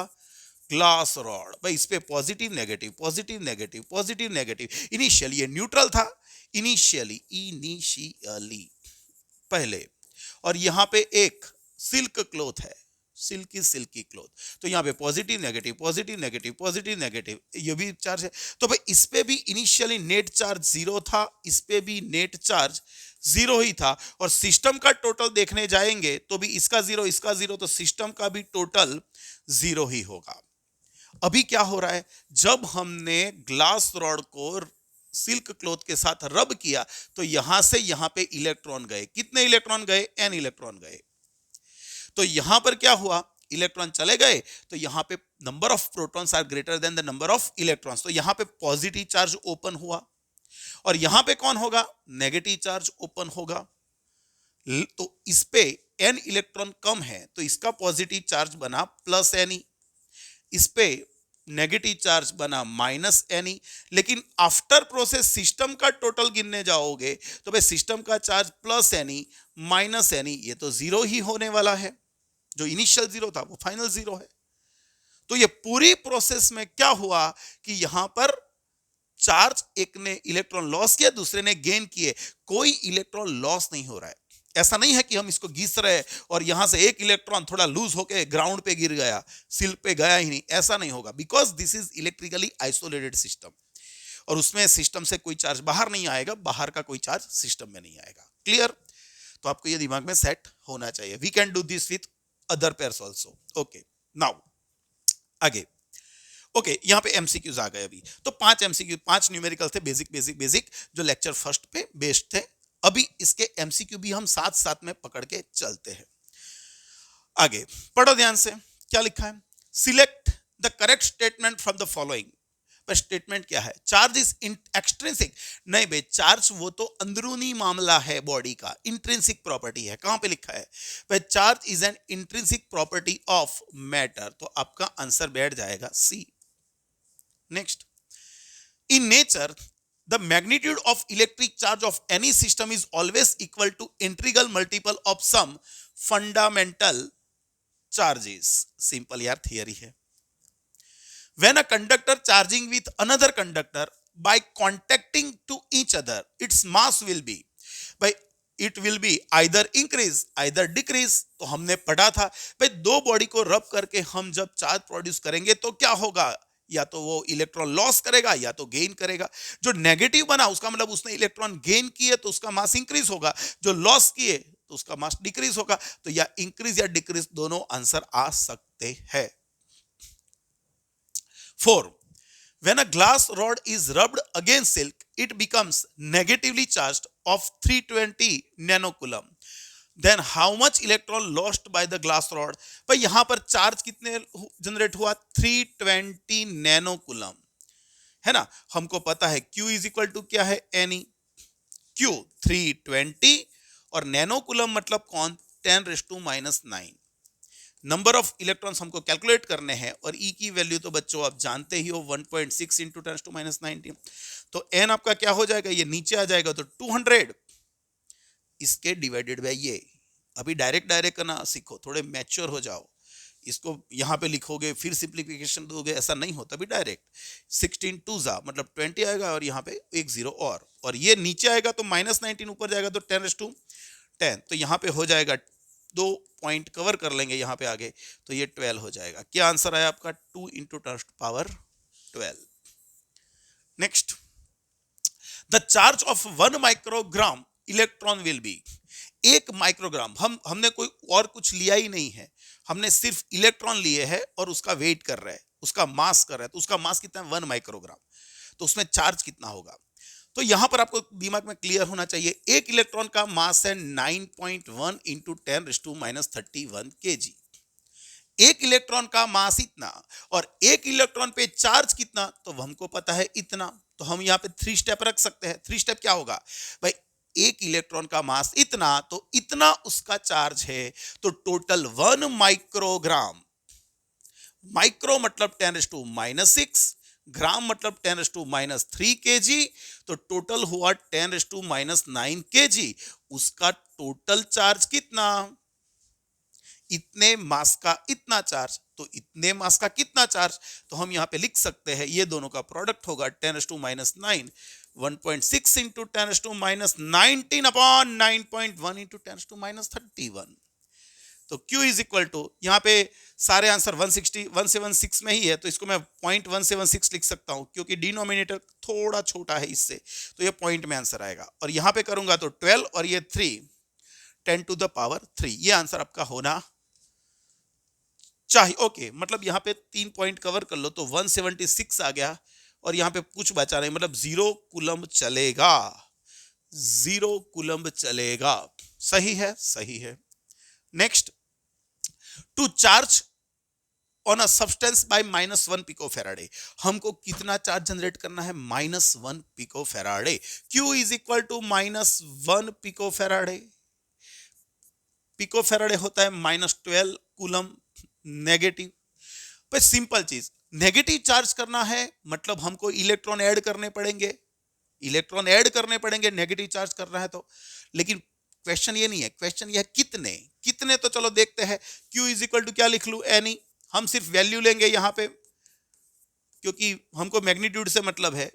S1: Glass rod. भाई इस पे positive negative positive negative positive negative, initially ये न्यूट्रल था, इनिशियली पहले, और यहां पे एक सिल्क क्लॉथ है, सिल्की क्लॉथ, तो यहाँ पे positive negative positive negative positive negative, ये भी चार्ज है। तो भाई इस पे भी इनिशियली नेट चार्ज 0 था, इस पे भी नेट चार्ज 0 ही था, और सिस्टम का टोटल देखने जाएंगे तो भी इसका 0 इसका 0, तो सिस्टम का भी टोटल 0 ही होगा। अभी क्या हो रहा है? जब हमने ग्लास रॉड को सिल्क क्लॉथ के साथ रब किया तो यहां से यहां पे इलेक्ट्रॉन गए। कितने इलेक्ट्रॉन गए? n इलेक्ट्रॉन गए। तो यहां पर क्या हुआ? इलेक्ट्रॉन चले गए, तो यहां पे number of protons are greater than the number of electrons, तो यहां पे पॉजिटिव चार्ज ओपन हुआ, और यहां पे कौन होगा? नेगेटिव चार्ज ओपन होगा। तो इस पे n इलेक्ट्रॉन कम है तो इसका पॉजिटिव चार्ज बना प्लस एन, इस पे नेगेटिव चार्ज बना माइनस एन। लेकिन आफ्टर प्रोसेस सिस्टम का टोटल गिनने जाओगे तो भाई सिस्टम का charge plus N minus N, ये तो 0 ही होने वाला है, जो इनिशियल 0 था वो फाइनल 0 है। तो ये पूरी प्रोसेस में क्या हुआ कि यहां पर चार्ज, एक ने इलेक्ट्रॉन लॉस किया, दूसरे ने गेन किए, कोई इलेक्ट्रॉन लॉस नहीं हो रहा है। ऐसा नहीं है कि हम इसको घिस रहे और यहां से एक इलेक्ट्रॉन थोड़ा लूज होकर ग्राउंड पे गिर गया, सिल पे गया ही नहीं, ऐसा नहीं होगा, because this is electrically isolated system, और उसमें सिस्टम से कोई चार्ज बाहर नहीं आएगा, बाहर का कोई चार्ज सिस्टम में नहीं आएगा। क्लियर? तो आपको ये दिमाग में सेट होना चाहिए। We can do this with other pairs also. Okay, now आगे। ओके, यहां पे एमसीक्यूज आ गए अभी। तो 5 एमसीक्यू, 5 न्यूमेरिकल थे, बेसिक जो लेक्चर फर्स्ट पे बेस्ड थे। अभी इसके एमसीक्यू भी हम साथ साथ में पकड़ के चलते हैं। आगे पढ़ो ध्यान से, क्या लिखा है? Select the correct statement from the following. पर स्टेटमेंट क्या है? Charge is extrinsic. नहीं भाई, चार्ज वो तो अंदरूनी मामला है बॉडी का, इंट्रिंसिक प्रॉपर्टी है। कहां पे लिखा है? भाई charge is an intrinsic property of matter, तो आपका आंसर बैठ जाएगा C. Next, in nature the magnitude of electric charge of any system is always equal to integral multiple of some fundamental charges। Simple यार theory है। when a conductor charging with another conductor by contacting to each other, its mass will be by it will be either increase either decrease। तो हमने पढ़ा था भाई दो body को रब करके हम जब चार्ज प्रोड्यूस करेंगे तो क्या होगा? या तो वो इलेक्ट्रॉन लॉस करेगा या तो गेन करेगा। जो नेगेटिव बना उसका मतलब उसने इलेक्ट्रॉन गेन किए तो उसका मास इंक्रीज होगा, जो लॉस किए तो उसका मास डिक्रीज होगा। तो या इंक्रीज या डिक्रीज दोनों आंसर आ सकते हैं। 4, when a glass rod is rubbed against silk, it becomes negatively charged of 320 nanocoulomb। Then how much electron lost by the glass rod. भाई यहां पर चार्ज कितने जनरेट हुआ, 320 नैनो कूलम, है ना। हमको पता है Q इज इक्वल टू क्या है, Ne, Q 320 और नैनो कूलम मतलब कौन, 10⁻⁹। नंबर ऑफ इलेक्ट्रॉन्स हमको कैलकुलेट करने हैं और E की वैल्यू तो बच्चों आप जानते ही हो 1.6 इंटू 10⁻⁹। तो N आपका क्या हो जाएगा, ये नीचे आ जाएगा तो 200, इसके डिवाइडेड बाय ये। अभी डायरेक्ट डायरेक्ट करना सीखो, थोड़े मैच्योर हो जाओ। इसको यहाँ पे लिखोगे फिर सिंप्लीफिकेशन दोगे, ऐसा नहीं होता भी डायरेक्ट। 16 2 जा मतलब 20 आएगा और यहाँ पे एक जीरो और ये नीचे आएगा तो -19, ऊपर जाएगा तो 10⁻10। तो यहाँ पे हो जाएगा, 2 पॉइंट कवर कर लेंगे यहाँ पे आगे, तो ये 12 हो जाएगा। क्या आंसर आया आपका, 2 into 10⁻12। Next, the charge of 1 microgram electron will be. 1 microgram, हमने कोई और कुछ लिया ही नहीं है, हमने सिर्फ इलेक्ट्रॉन लिए हैं और उसका वेट कर रहे हैं, उसका मास कर रहे हैं। तो उसका मास कितना है, 1 माइक्रोग्राम। तो उसमें चार्ज कितना होगा, तो यहां पर आपको दिमाग में क्लियर होना चाहिए। एक इलेक्ट्रॉन का मास है 9.1 इंटू 10⁻31 kg। एक इलेक्ट्रॉन का मास इतना और एक इलेक्ट्रॉन पे चार्ज कितना, तो हमको पता है इतना। तो हम यहाँ पे 3 स्टेप रख सकते हैं। 3 स्टेप क्या होगा भाई, एक इलेक्ट्रॉन का मास इतना तो इतना उसका चार्ज है, तो टोटल 1 माइक्रोग्राम। माइक्रो मतलब 10⁻⁻6, ग्राम मतलब 10⁻⁻3 kg, तो टोटल हुआ 10⁻⁻9 kg। उसका टोटल चार्ज कितना, इतने मास का इतना चार्ज, तो इतने मास का कितना चार्ज, तो हम यहां पे लिख सकते हैं ये दोनों का प्रोडक्ट होगा 10⁻⁹, 1.6 इंटू 10⁻⁹ अपॉन 9.1 इंटू 10⁻31। तो Q इज इक्वल टू, यहाँ पे सारे आंसर 176 में ही है, तो इसको मैं 0.176 लिख सकता हूं क्योंकि डिनोमिनेटर थोड़ा छोटा है इससे, तो ये पॉइंट में आंसर आएगा। और यहां पे करूंगा तो 12 और ये 3, 10⁻3, ये आंसर आपका होना चाहिए। ओके, मतलब यहाँ पे 3 पॉइंट कवर कर लो तो 176 आ गया और यहाँ पे कुछ बचा नहीं, मतलब 0 कूलम्ब चलेगा, 0 कूलम्ब चलेगा। सही है, सही है। Next, to charge on a substance by -1 picofaraday. हमको कितना चार्ज जनरेट करना है, -1 picofaraday. Q is equal to -1 picofaraday. Picofaraday होता है -12 कूलम नेगेटिव। पर सिंपल चीज, नेगेटिव चार्ज करना है मतलब हमको इलेक्ट्रॉन ऐड करने पड़ेंगे, इलेक्ट्रॉन ऐड करने पड़ेंगे नेगेटिव चार्ज करना है तो। लेकिन क्वेश्चन ये नहीं है, क्वेश्चन ये है कितने कितने। तो चलो देखते हैं, Q इज इक्वल टू क्या लिख लू, Ni। हम सिर्फ वैल्यू लेंगे यहां पे क्योंकि हमको मैग्नीट्यूड से मतलब है,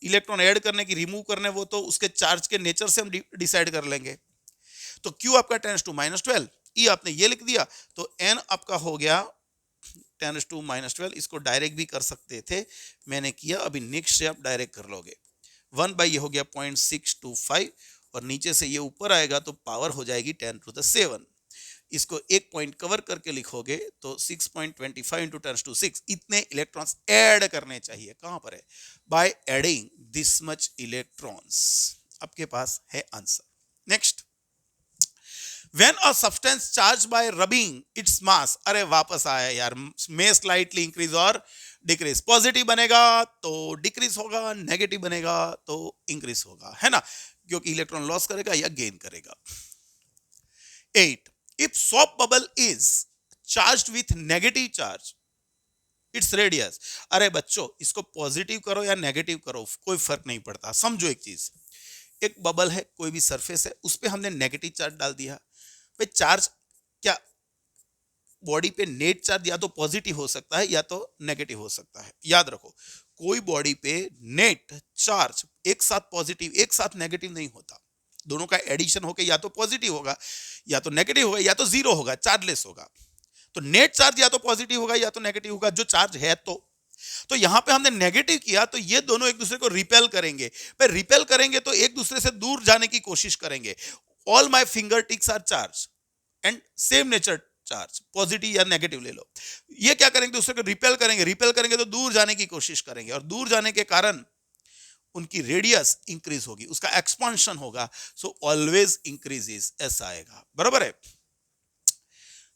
S1: इलेक्ट्रॉन ऐड करने की रिमूव करने वो तो उसके चार्ज के नेचर से हम डिसाइड कर लेंगे। तो Q आपका 10⁻12, E आपने ये लिख दिया, तो N आपका हो गया 10⁻12। इसको डायरेक्ट भी कर सकते थे, मैंने किया। अभी नेक्स्ट से आप डायरेक्ट कर लोगे, 1 बाई ये हो गया 0.625 और नीचे से ये ऊपर आएगा तो पावर हो जाएगी 10⁻7। इसको एक पॉइंट कवर करके लिखोगे तो 6.25 इंटू 10⁻6 इतने इलेक्ट्रॉन्स ऐड करने चाहिए। कहां पर है, by adding this much electrons. आपके पास है answer. Next, When a substance charged by rubbing its mass, अरे वापस आया यार, may slightly increase और डिक्रीज। पॉजिटिव बनेगा तो डिक्रीज होगा, नेगेटिव बनेगा तो इंक्रीज होगा, है ना, क्योंकि इलेक्ट्रॉन लॉस करेगा या गेन करेगा। 8, if soap bubble is charged with negative charge, its radius. अरे बच्चों, इसको पॉजिटिव करो या नेगेटिव करो कोई फर्क नहीं पड़ता। समझो एक चीज, एक बबल है, कोई भी सरफेस है, उस पर हमने नेगेटिव चार्ज डाल दिया। भाई चार्ज क्या, बॉडी पे नेट चार्ज या तो पॉजिटिव हो सकता है या तो नेगेटिव हो सकता है। याद रखो, कोई बॉडी पे नेट चार्ज एक साथ पॉजिटिव एक साथ नेगेटिव नहीं होता, दोनों का एडिशन होकर या तो पॉजिटिव होगा या तो नेगेटिव होगा या तो जीरो होगा, चार्जलेस होगा। तो नेट चार्ज या तो पॉजिटिव होगा या तो नेगेटिव होगा, जो चार्ज है। तो यहां पे हमने नेगेटिव किया तो ये दोनों एक दूसरे को रिपेल करेंगे। पर रिपेल करेंगे तो एक दूसरे से दूर जाने की कोशिश करेंगे। All my finger tips are charge and same nature charge, positive या नेगेटिव ले लो। ये क्या करेंगे, दूसरे को रिपेल करेंगे, रिपेल करेंगे तो दूर जाने की कोशिश करेंगे और दूर जाने के कारण उनकी रेडियस इंक्रीज होगी, उसका एक्सपांशन होगा, सो ऑलवेज इंक्रीजेस, ऐसा आएगा, बराबर है।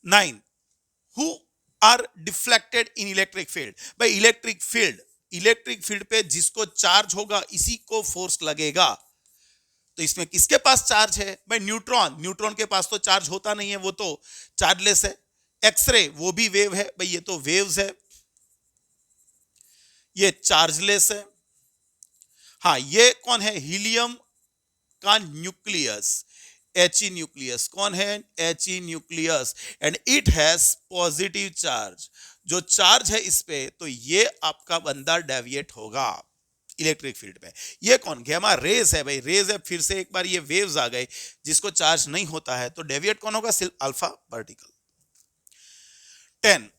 S1: 9, who are deflected in electric field. भाई इलेक्ट्रिक फील्ड पे जिसको चार्ज होगा इसी को फोर्स लगेगा, तो इसमें किसके पास चार्ज है? भाई न्यूट्रॉन के पास तो चार्ज होता नहीं है, वो तो चार्जलेस है। एक्सरे वो भी वेव है, भाई ये तो वेव्स है, ये चार्जलेस है। हाँ, ये कौन है? हीलियम का न्यूक्लियस, He न्यूक्लियस। कौन है? He nucleus, and it has positive charge. जो चार्ज है इस पे, तो ये आपका बंदा डेविएट होगा इलेक्ट्रिक फील्ड में। ये कौन? गामा रेज है भाई, रेज है, फिर से एक बार ये वेव्स आ गए जिसको चार्ज नहीं होता है, तो डेविएट कौन होगा? सिर्फ alpha particle. 10,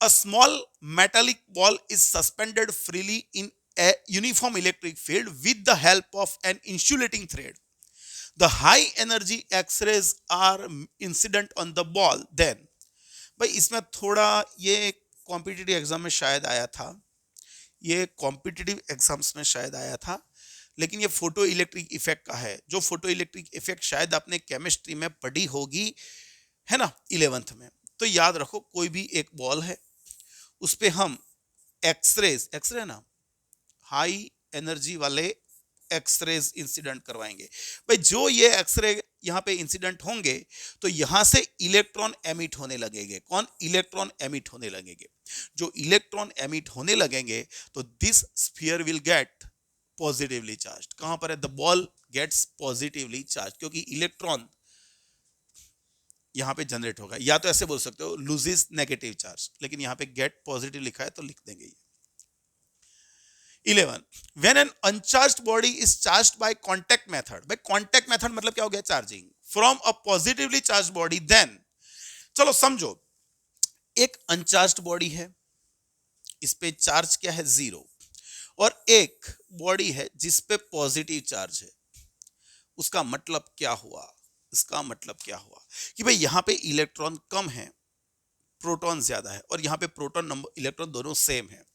S1: a small metallic ball is suspended freely in a uniform electric field with the help of an insulating thread. The high energy X-rays are incident on the ball. Then, भाई इसमें थोड़ा ये competitive exam में शायद आया था, ये competitive exams में शायद आया था, लेकिन ये फोटो इलेक्ट्रिक इफेक्ट का है। जो फोटो इलेक्ट्रिक इफेक्ट शायद आपने केमिस्ट्री में पढ़ी होगी, है ना, 11th में। तो याद रखो, कोई भी एक बॉल है, उस पे हम एक्सरे ना, हाई एनर्जी वाले एक्सरेज इंसिडेंट करवाएंगे। भाई जो ये एक्सरे यहाँ पे इंसिडेंट होंगे, तो यहां से इलेक्ट्रॉन एमिट होने लगेंगे। कौन? इलेक्ट्रॉन एमिट होने लगेंगे। जो इलेक्ट्रॉन एमिट होने लगेंगे, तो this sphere will get positively charge. कहां पर है? The ball gets positively charge, क्योंकि इलेक्ट्रॉन यहां पे जनरेट होगा। या तो ऐसे बोल सकते हो लूजेस नेगेटिव चार्ज, लेकिन यहां पे गेट पॉजिटिव लिखा है तो लिख देंगे ये। 11, when an uncharged body is charged by contact method। भाई contact method मतलब क्या हो गया? Charging from a positively charged body, then, चलो समझो, एक अनचार्ज्ड बॉडी है, इस पे चार्ज क्या है? 0, और एक बॉडी है जिस पे पॉजिटिव चार्ज है। उसका मतलब क्या हुआ? इसका मतलब क्या हुआ कि भाई यहां पे इलेक्ट्रॉन कम है, प्रोटॉन ज्यादा है, और यहां पे प्रोटॉन नंबर इलेक्ट्रॉन दोनों सेम है।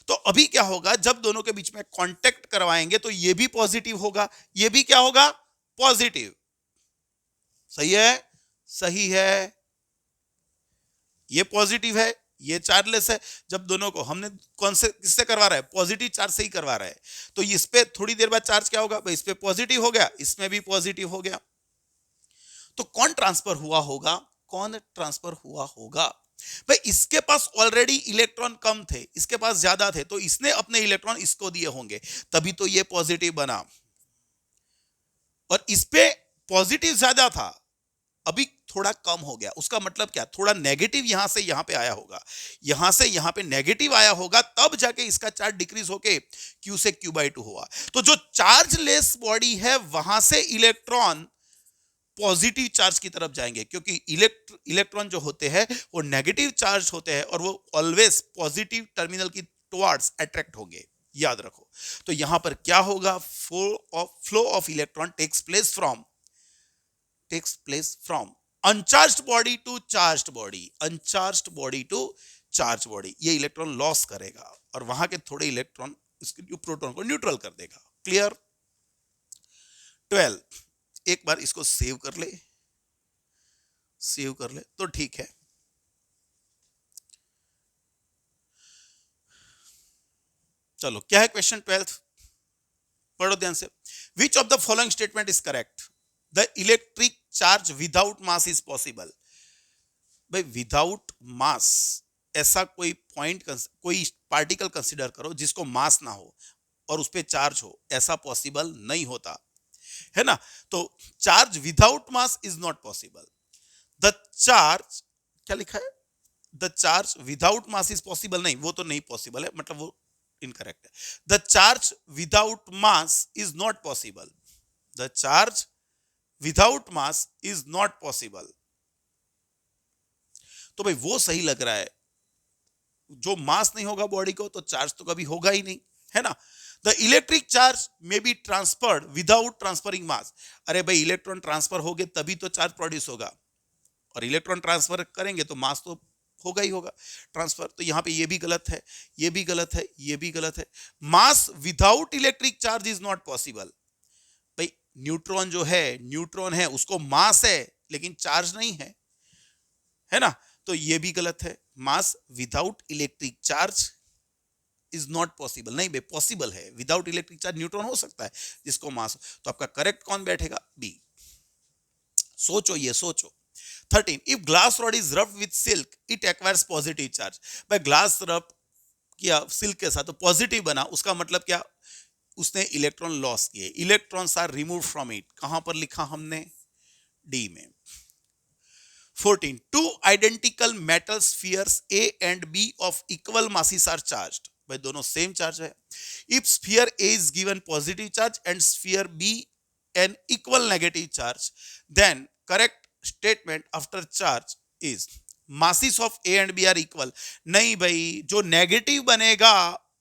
S1: तो अभी क्या होगा? जब दोनों के बीच में कांटेक्ट करवाएंगे, तो ये भी पॉजिटिव होगा, ये भी क्या होगा? पॉजिटिव। सही है? सही है, ये पॉजिटिव है, ये चार्जलेस है। जब दोनों को हमने कौन से किससे करवा रहा है? पॉजिटिव चार्ज से ही करवा रहा है, तो इस पे थोड़ी देर बाद चार्ज क्या होगा? भाई इस पे पॉजिटिव हो गया, इसमें भी पॉजिटिव हो गया। तो कौन ट्रांसफर हुआ होगा? कौन ट्रांसफर हुआ होगा? भाई इसके पास ऑलरेडी इलेक्ट्रॉन कम थे, इसके पास ज्यादा थे, तो इसने अपने इलेक्ट्रॉन इसको दिए होंगे, तभी तो ये पॉजिटिव बना। और इस पे पॉजिटिव ज्यादा था, अभी थोड़ा कम हो गया। उसका मतलब क्या? थोड़ा नेगेटिव यहां से यहां पे आया होगा, यहां से यहां पे नेगेटिव आया होगा, तब जाके इसका चार्ज डिक्रीज होके Q से Q/2 हुआ। तो जो चार्जलेस बॉडी है, वहां से इलेक्ट्रॉन पॉजिटिव चार्ज की तरफ जाएंगे, क्योंकि इलेक्ट्रॉन जो होते हैं वो नेगेटिव चार्ज होते हैं, और वो ऑलवेज पॉजिटिव टर्मिनल की टुवर्ड्स अट्रैक्ट होंगे। याद रखो। तो यहां पर क्या होगा? Flow of electron takes place from uncharged body to charged body, uncharged body to charge body. ये इलेक्ट्रॉन लॉस करेगा, और वहां के थोड़े इलेक्ट्रॉन इसके प्रोटॉन को न्यूट्रल कर देगा। क्लियर? 12, एक बार इसको सेव कर ले तो ठीक है। चलो, क्या है क्वेश्चन 12? पढ़ो ध्यान से। Which of the following statement is correct? The electric charge without mass is possible. भाई विदाउट मास, ऐसा कोई पॉइंट, कोई पार्टिकल कंसीडर करो जिसको मास ना हो और उस पर चार्ज हो, ऐसा पॉसिबल नहीं होता है ना। तो charge without mass is not possible. The charge, क्या लिखा है? The charge without mass is possible, नहीं, वो तो नहीं पॉसिबल है, मतलब वो इनकरेक्ट है। The charge without mass is not possible. The charge without mass is not possible. तो भाई वो सही लग रहा है, जो मास नहीं होगा बॉडी को, तो चार्ज तो कभी होगा ही नहीं, है ना। The electric charge may be transferred without transferring mass. अरे भाई इलेक्ट्रॉन ट्रांसफर हो गए तभी तो चार्ज प्रोड्यूस होगा, और इलेक्ट्रॉन ट्रांसफर करेंगे तो मास तो होगा ही होगा ट्रांसफर। तो यहाँ पे ये भी गलत है, ये भी गलत है, ये भी गलत है। Mass without electric charge is not possible. भाई न्यूट्रॉन है उसको मास है लेकिन चार्ज नहीं है ना, तो ये भी गलत है। Mass without electric charge is not possible, नहीं भाई पॉसिबल है, विदाउट इलेक्ट्रिक चार्ज न्यूट्रॉन हो सकता है जिसको मास। तो आपका करेक्ट कौन बैठेगा? बी। सोचो, ये सोचो। 13, if glass rod is rubbed with silk it acquires positive charge. भाई ग्लास रब किया सिल्क के साथ तो पॉजिटिव बना, उसका मतलब क्या? उसने इलेक्ट्रॉन लॉस किए, electrons are remove from it. कहां पर लिखा हमने? डी में। 14, two identical metal spheres A and B of equal masses are charged। भाई दोनों सेम चार्ज है। If sphere A is given positive charge and sphere B an equal negative charge, then correct statement after charge is masses of A and B are equal। नहीं भाई, जो negative बनेगा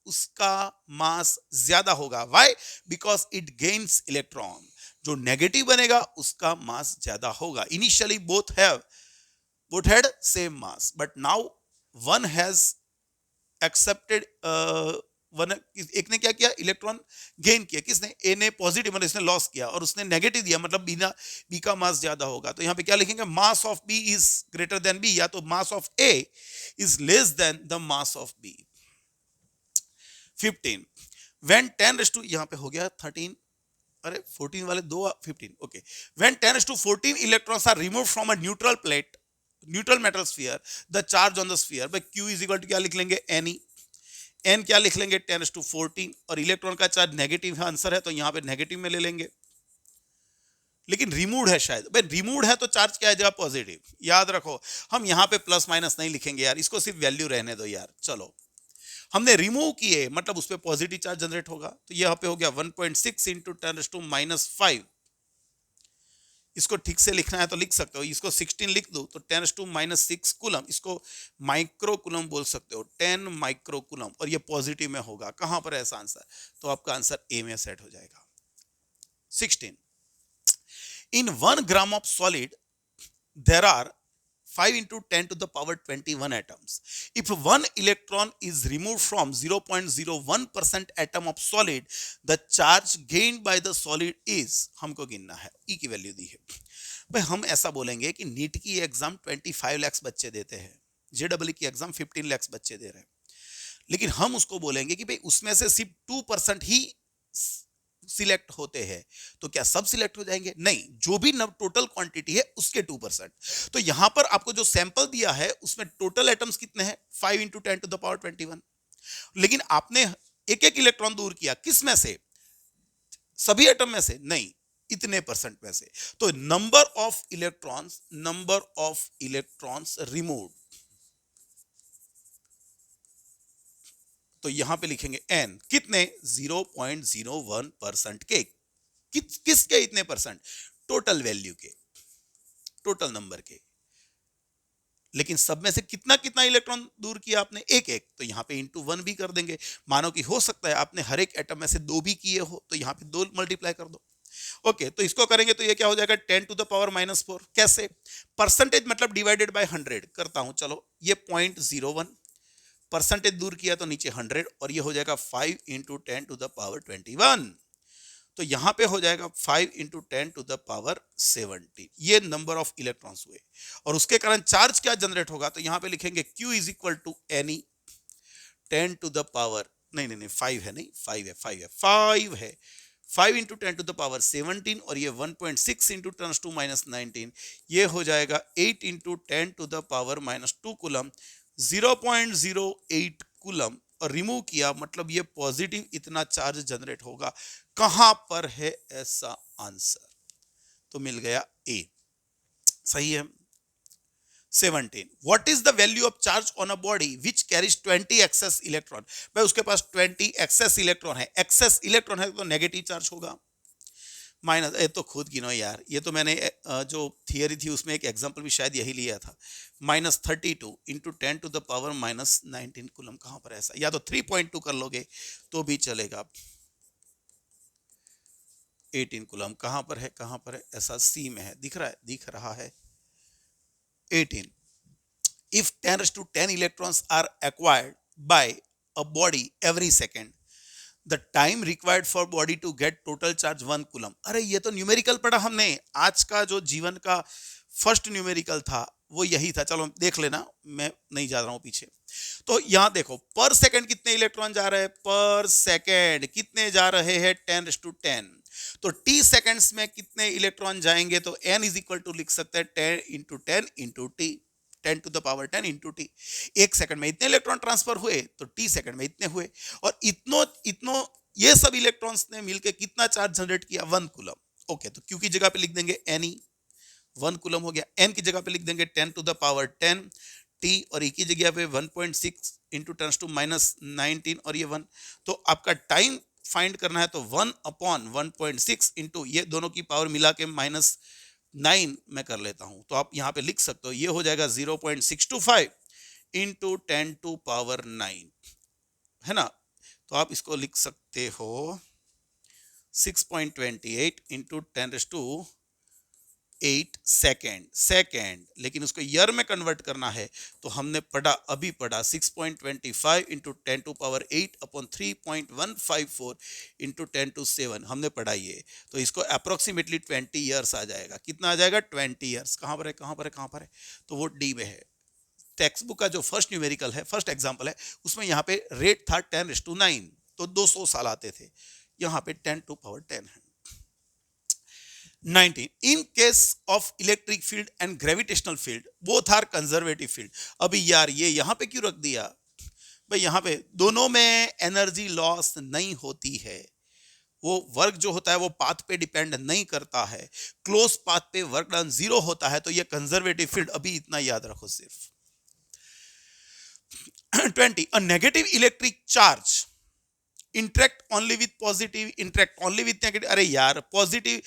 S1: उसका मास ज्यादा होगा। Why? Because it gains electron। जो negative बनेगा उसका मास ज्यादा होगा। Initially both had same mass but now one has accepted one, एक ने क्या किया? इलेक्ट्रॉन गेन किया। किसने? ए ने पॉजिटिव मतलब इसने लॉस किया, और उसने नेगेटिव दिया मतलब बी का मास ज्यादा होगा। तो यहां पे क्या लिखेंगे? Mass of B is greater than B, या तो mass of A is less than the mass of B. 15, when 10 यहां पे हो गया 13, अरे 14 वाले दो 15 okay. When 10 to 14 electrons are remove from a neutral plate, neutral metal sphere, the charge on the sphere by Q is equal to क्या लिख लेंगे? N। N क्या लिख लेंगे? 10 to 14, और इलेक्ट्रॉन का चार्ज नेगेटिव है, आंसर है, तो यहां पे नेगेटिव में ले लेंगे। लेकिन रिमूव्ड है शायद, भाई रिमूव्ड है तो चार्ज क्या आ जाएगा? पॉजिटिव। याद रखो, हम यहां पे प्लस माइनस नहीं लिखेंगे यार, इसको सिर्फ वैल्यू रहने दो यार। चलो, हमने रिमूव किए मतलब उस पर पॉजिटिव चार्ज जनरेट होगा। तो यहां पे हो गया 1.6 इंटू 10⁻⁵। इसको ठीक से लिखना है तो लिख सकते हो, इसको 16 लिख दो तो 10⁻⁶ कूलम, इसको माइक्रो कूलम बोल सकते हो, 10 माइक्रो कूलम, और ये पॉजिटिव में होगा। कहां पर है ऐसा आंसर? तो आपका आंसर ए में सेट हो जाएगा। 16, in 1 gram of solid there are 5 into 10 to the power 21 atoms. If one electron is removed from 0.01% atom of solid, the charge gained by the solid is, हमको गिनना है, E की value दी है। भाई हम ऐसा बोलेंगे कि नीट की एग्जाम 25 लाख बच्चे देते हैं, जेडब्ल्यू की एग्जाम 15 लाख बच्चे दे रहे हैं, लेकिन हम उसको बोलेंगे कि भाई उसमें से सिर्फ 2% ही सिलेक्ट होते हैं। तो क्या सब सिलेक्ट हो जाएंगे? नहीं, जो भी टोटल क्वांटिटी है उसके 2%। तो यहां पर आपको जो सैंपल दिया है उसमें टोटल एटम्स कितने हैं? 5 into 10⁻21। लेकिन आपने एक एक इलेक्ट्रॉन दूर किया, किस में से? सभी एटम में से? नहीं, इतने परसेंट में से। तो नंबर ऑफ इलेक्ट्रॉन्स रिमूव्ड, तो यहां पे लिखेंगे n, कितने? 0.01% के। किसके इतने परसेंट? टोटल वैल्यू के, टोटल नंबर के। लेकिन सब में से कितना कितना इलेक्ट्रॉन दूर किया आपने? एक एक, तो यहां पे इंटू 1 भी कर देंगे। मानो कि हो सकता है आपने हर एक एटम में से 2 भी किए हो, तो यहां पे 2 मल्टीप्लाई कर दो। ओके, तो इसको करेंगे तो ये क्या हो जाएगा? 10⁻⁻⁴। कैसे? परसेंटेज मतलब डिवाइडेड बाय 100 करता हूं। चलो, ये 0.01 परसेंटेज दूर किया तो नीचे 100, और ये हो जाएगा 5 into 10⁻21। तो यहां पे हो जाएगा 5 into 10⁻17। ये नंबर ऑफ इलेक्ट्रॉन्स हुए, और उसके कारण चार्ज क्या जनरेट होगा? तो यहां पे लिखेंगे Q is equal to N 10 to the power, नहीं 5 है, नहीं 5 है, 5 है, 5 into 10⁻17, और ये 1.6 into 10⁻⁻19, ये हो जाएगा 8 into 10⁻⁻2 कूलम, 0.08 कूलम, और रिमूव किया मतलब ये पॉजिटिव इतना चार्ज जनरेट होगा। कहां पर है ऐसा आंसर? तो मिल गया ए, सही है। 17, what is the value of charge on a body which carries 20 excess electron? भाई उसके पास 20 एक्सेस इलेक्ट्रॉन है, एक्सेस इलेक्ट्रॉन है तो नेगेटिव चार्ज होगा। माइनस, ये तो खुद गिनो यार, ये तो मैंने जो थियरी थी उसमें एक एग्जांपल भी शायद यही लिया था। -32 इंटू 10⁻⁻19 कूलम, कहां पर ऐसा? या तो 3.2 कर लोगे तो भी चलेगा। 18 कूलम कहां पर है? ऐसा सी में है, दिख रहा है, दिख रहा है। 18, if 10^10 electrons are acquired by a body every second, the time required for body to get total charge 1 coulomb. अरे ये तो न्यूमेरिकल पढ़ा हमने, आज का जो जीवन का फर्स्ट न्यूमेरिकल था वो यही था। चलो देख लेना, मैं नहीं जा रहा हूं पीछे। तो यहां देखो पर सेकंड कितने इलेक्ट्रॉन जा रहे हैं, पर सेकंड कितने जा रहे हैं 10^10। तो टी सेकंड्स में कितने इलेक्ट्रॉन जाएंगे, तो n इज इक्वल टू लिख सकते हैं 10 × 10 × t, 10⁻10 इंटू टी। एक सेकंड में इतने इलेक्ट्रॉन ट्रांसफर हुए तो टी सेकंड में इतने हुए, और इतनो ये सब इलेक्ट्रॉन्स ने मिलकर कितना चार्ज जनरेट किया, 1 कूलम। ओके, तो क्यू की जगह पे लिख देंगे एन, 1 कूलम हो गया। एन की जगह पे लिख देंगे 10⁻10 टी, और ई की जगह पे 1.6 इंटू 10⁻19 और ये 1। तो आपका टाइम फाइंड करना है तो 1/1.6 इंटू ये दोनों की पावर मिला के -9 मैं कर लेता हूं। तो आप यहां पे लिख सकते हो, ये हो जाएगा 0.625 इंटू 10⁻9, है ना। तो आप इसको लिख सकते हो 6.28 इंटू 10⁸ सेकेंड, लेकिन उसको ईयर में कन्वर्ट करना है तो हमने अभी पढ़ा 6.25 इंटू 10⁸ अपॉन 3.154 इंटू 10⁷ हमने पढ़ा ये। तो इसको अप्रोक्सीमेटली 20 ईयर्स आ जाएगा। कितना आ जाएगा, 20 ईयर्स। कहां पर है, तो वो डी में है। टेक्स्ट बुक का जो फर्स्ट न्यूमेरिकल है, फर्स्ट एग्जाम्पल है, उसमें यहाँ पे रेट था 10⁹, तो 200 साल आते थे। यहाँ पे 10⁻10 है। 19 in case of electric field and gravitational field both are conservative field। अभी यार ये यहां पे क्यों रख दिया भाई, यहां पे दोनों में एनर्जी लॉस नहीं होती है, वो वर्क जो होता है वो पाथ पे डिपेंड नहीं करता है, क्लोज पाथ पे वर्क डन 0 होता है, तो ये कंजर्वेटिव फील्ड। अभी इतना याद रखो सिर्फ। 20 a negative electric charge interact only with positive, interact only with negative। अरे यार पॉजिटिव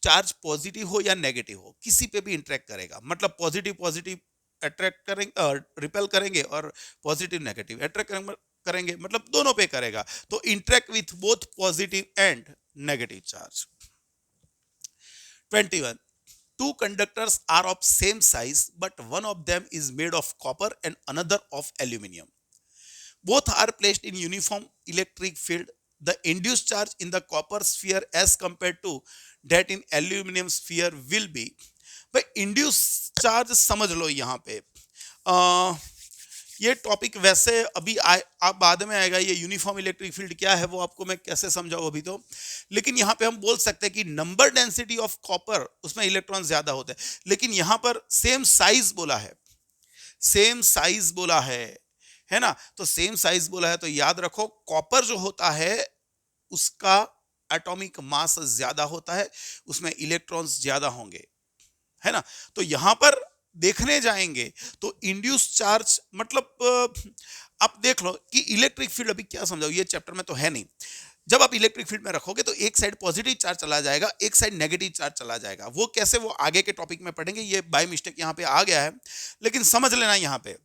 S1: चार्ज, पॉजिटिव हो या नेगेटिव हो, किसी पे भी इंटरेक्ट करेगा। मतलब पॉजिटिव अट्रैक्ट करेंगे, रिपेल करेंगे, और पॉजिटिव नेगेटिव अट्रैक्ट करेंगे, मतलब दोनों पे करेगा। तो interact with both positive and negative charge. 21 two conductors are of same size but one of them is made of copper and another of aluminium. Both are placed in uniform electric field. The induced charge in the copper sphere as compared to that in aluminum sphere will be। भाई induced charge समझ लो यहाँ पे। ये topic वैसे अभी आप बाद में आएगा, ये यूनिफॉर्म इलेक्ट्रिक फील्ड क्या है वो आपको मैं कैसे समझाऊं अभी तो। लेकिन यहाँ पे हम बोल सकते हैं कि नंबर डेंसिटी ऑफ कॉपर, उसमें इलेक्ट्रॉन ज्यादा होते हैं, लेकिन यहाँ पर सेम साइज बोला है, सेम साइज बोला है ना। तो सेम साइज बोला है तो याद रखो कॉपर जो होता है उसका एटॉमिक मास ज्यादा होता है, उसमें इलेक्ट्रॉन्स ज्यादा होंगे, है ना। तो यहां पर देखने जाएंगे तो इंड्यूस चार्ज मतलब आप देख लो कि इलेक्ट्रिक फील्ड अभी क्या समझाओ, ये चैप्टर में तो है नहीं। जब आप इलेक्ट्रिक फील्ड में रखोगे तो एक साइड पॉजिटिव चार्ज चला जाएगा, एक साइड नेगेटिव चार्ज चला जाएगा। वो कैसे, वो आगे के टॉपिक में पढ़ेंगे, ये बाय मिस्टेक यहां पे आ गया है, लेकिन समझ लेना यहां पे।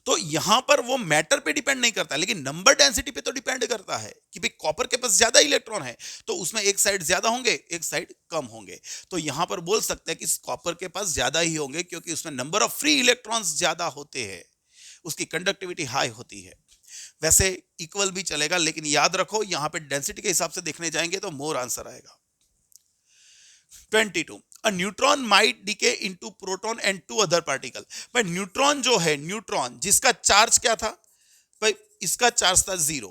S1: तो यहां पर वो मैटर पे डिपेंड नहीं करता, लेकिन नंबर डेंसिटी पे तो डिपेंड करता है कि भाई कॉपर के पास ज्यादा इलेक्ट्रॉन है तो उसमें एक साइड ज्यादा होंगे, एक साइड कम होंगे। तो यहां पर बोल सकते हैं कि कॉपर के पास ज्यादा ही होंगे क्योंकि उसमें नंबर ऑफ फ्री इलेक्ट्रॉन्स ज्यादा होते हैं, उसकी कंडक्टिविटी हाई होती है। वैसे इक्वल भी चलेगा, लेकिन याद रखो यहां पे डेंसिटी के हिसाब से देखने जाएंगे तो मोर आंसर आएगा। 22 a neutron might decay into proton and two other particle। भाई न्यूट्रॉन जो है, न्यूट्रॉन जिसका चार्ज क्या था भाई, इसका चार्ज था 0,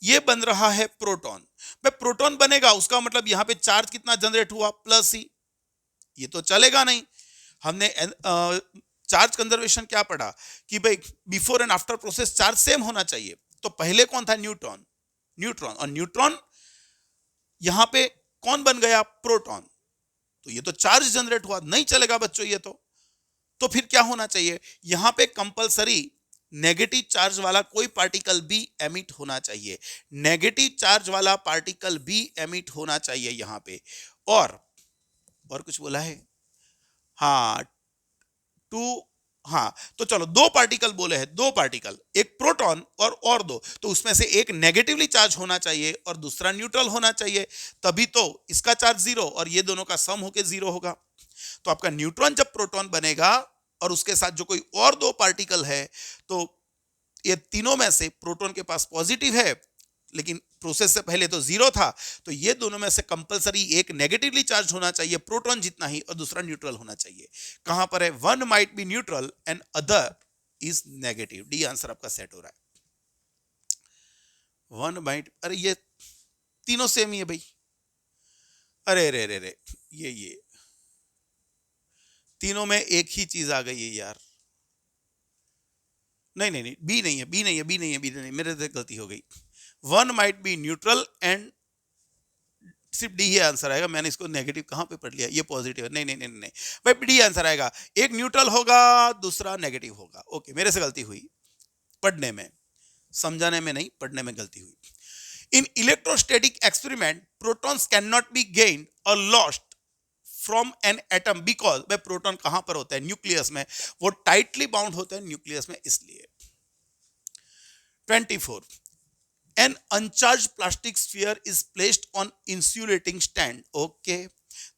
S1: ये बन रहा है प्रोटॉन। भाई प्रोटॉन बनेगा उसका मतलब यहां पे चार्ज कितना जनरेट हुआ, +E। ये तो चलेगा नहीं। हमने चार्ज कंजर्वेशन क्या पढ़ा कि भाई before and after process charge same होना चाहिए। तो पहले कौन था, न्यूट्रॉन, और न्यूट्रॉन यहां पे कौन बन गया, प्रोटॉन। तो ये तो चार्ज जनरेट हुआ, नहीं चलेगा बच्चों ये तो फिर क्या होना चाहिए, यहां पे कंपलसरी नेगेटिव चार्ज वाला कोई पार्टिकल भी एमिट होना चाहिए, नेगेटिव चार्ज वाला पार्टिकल भी एमिट होना चाहिए यहां पे। और कुछ बोला है, हाँ हाँ, तो चलो दो पार्टिकल बोले हैं, दो पार्टिकल, एक प्रोटॉन और दो, तो उसमें से एक नेगेटिवली चार्ज होना चाहिए और दूसरा न्यूट्रल होना चाहिए, तभी तो इसका चार्ज 0 और ये दोनों का सम होके 0 होगा। तो आपका न्यूट्रॉन जब प्रोटॉन बनेगा और उसके साथ जो कोई और दो पार्टिकल है, तो ये तीनों में से प्रोटॉन के पास पॉजिटिव है, लेकिन प्रोसेस से पहले तो जीरो था, तो ये दोनों में से कंपलसरी एक नेगेटिवली चार्ज होना चाहिए प्रोटॉन जितना ही, और दूसरा न्यूट्रल होना चाहिए। कहां पर है? One might be neutral and other is negative. D answer आपका सेट हो रहा है। वन माइट, अरे ये तीनों सेम ही है भाई। अरे रे रे रे, ये तीनों में एक ही चीज आ गई है यार। नहीं नहीं नहीं, बी नहीं है, बी नहीं है, बी नहीं है, बी नहीं है, मेरे से गलती हो गई। One might be neutral and, सिर्फ डी ही आंसर आएगा। मैंने इसको नेगेटिव कहां पे पढ़ लिया, ये पॉजिटिव है। नहीं नहीं नहीं नहीं भाई, डी आंसर आएगा। एक न्यूट्रल होगा, दूसरा नेगेटिव होगा। ओके, मेरे से गलती हुई पढ़ने में, समझाने में नहीं, पढ़ने में गलती हुई। In electrostatic experiment protons can not be gained और lost from an atom because, भाई प्रोटॉन कहां पर होता है? न्यूक्लियस में। वो टाइटली बाउंड होता है न्यूक्लियस में, इसलिए। 24, an uncharged plastic sphere is placed on insulating stand। Okay,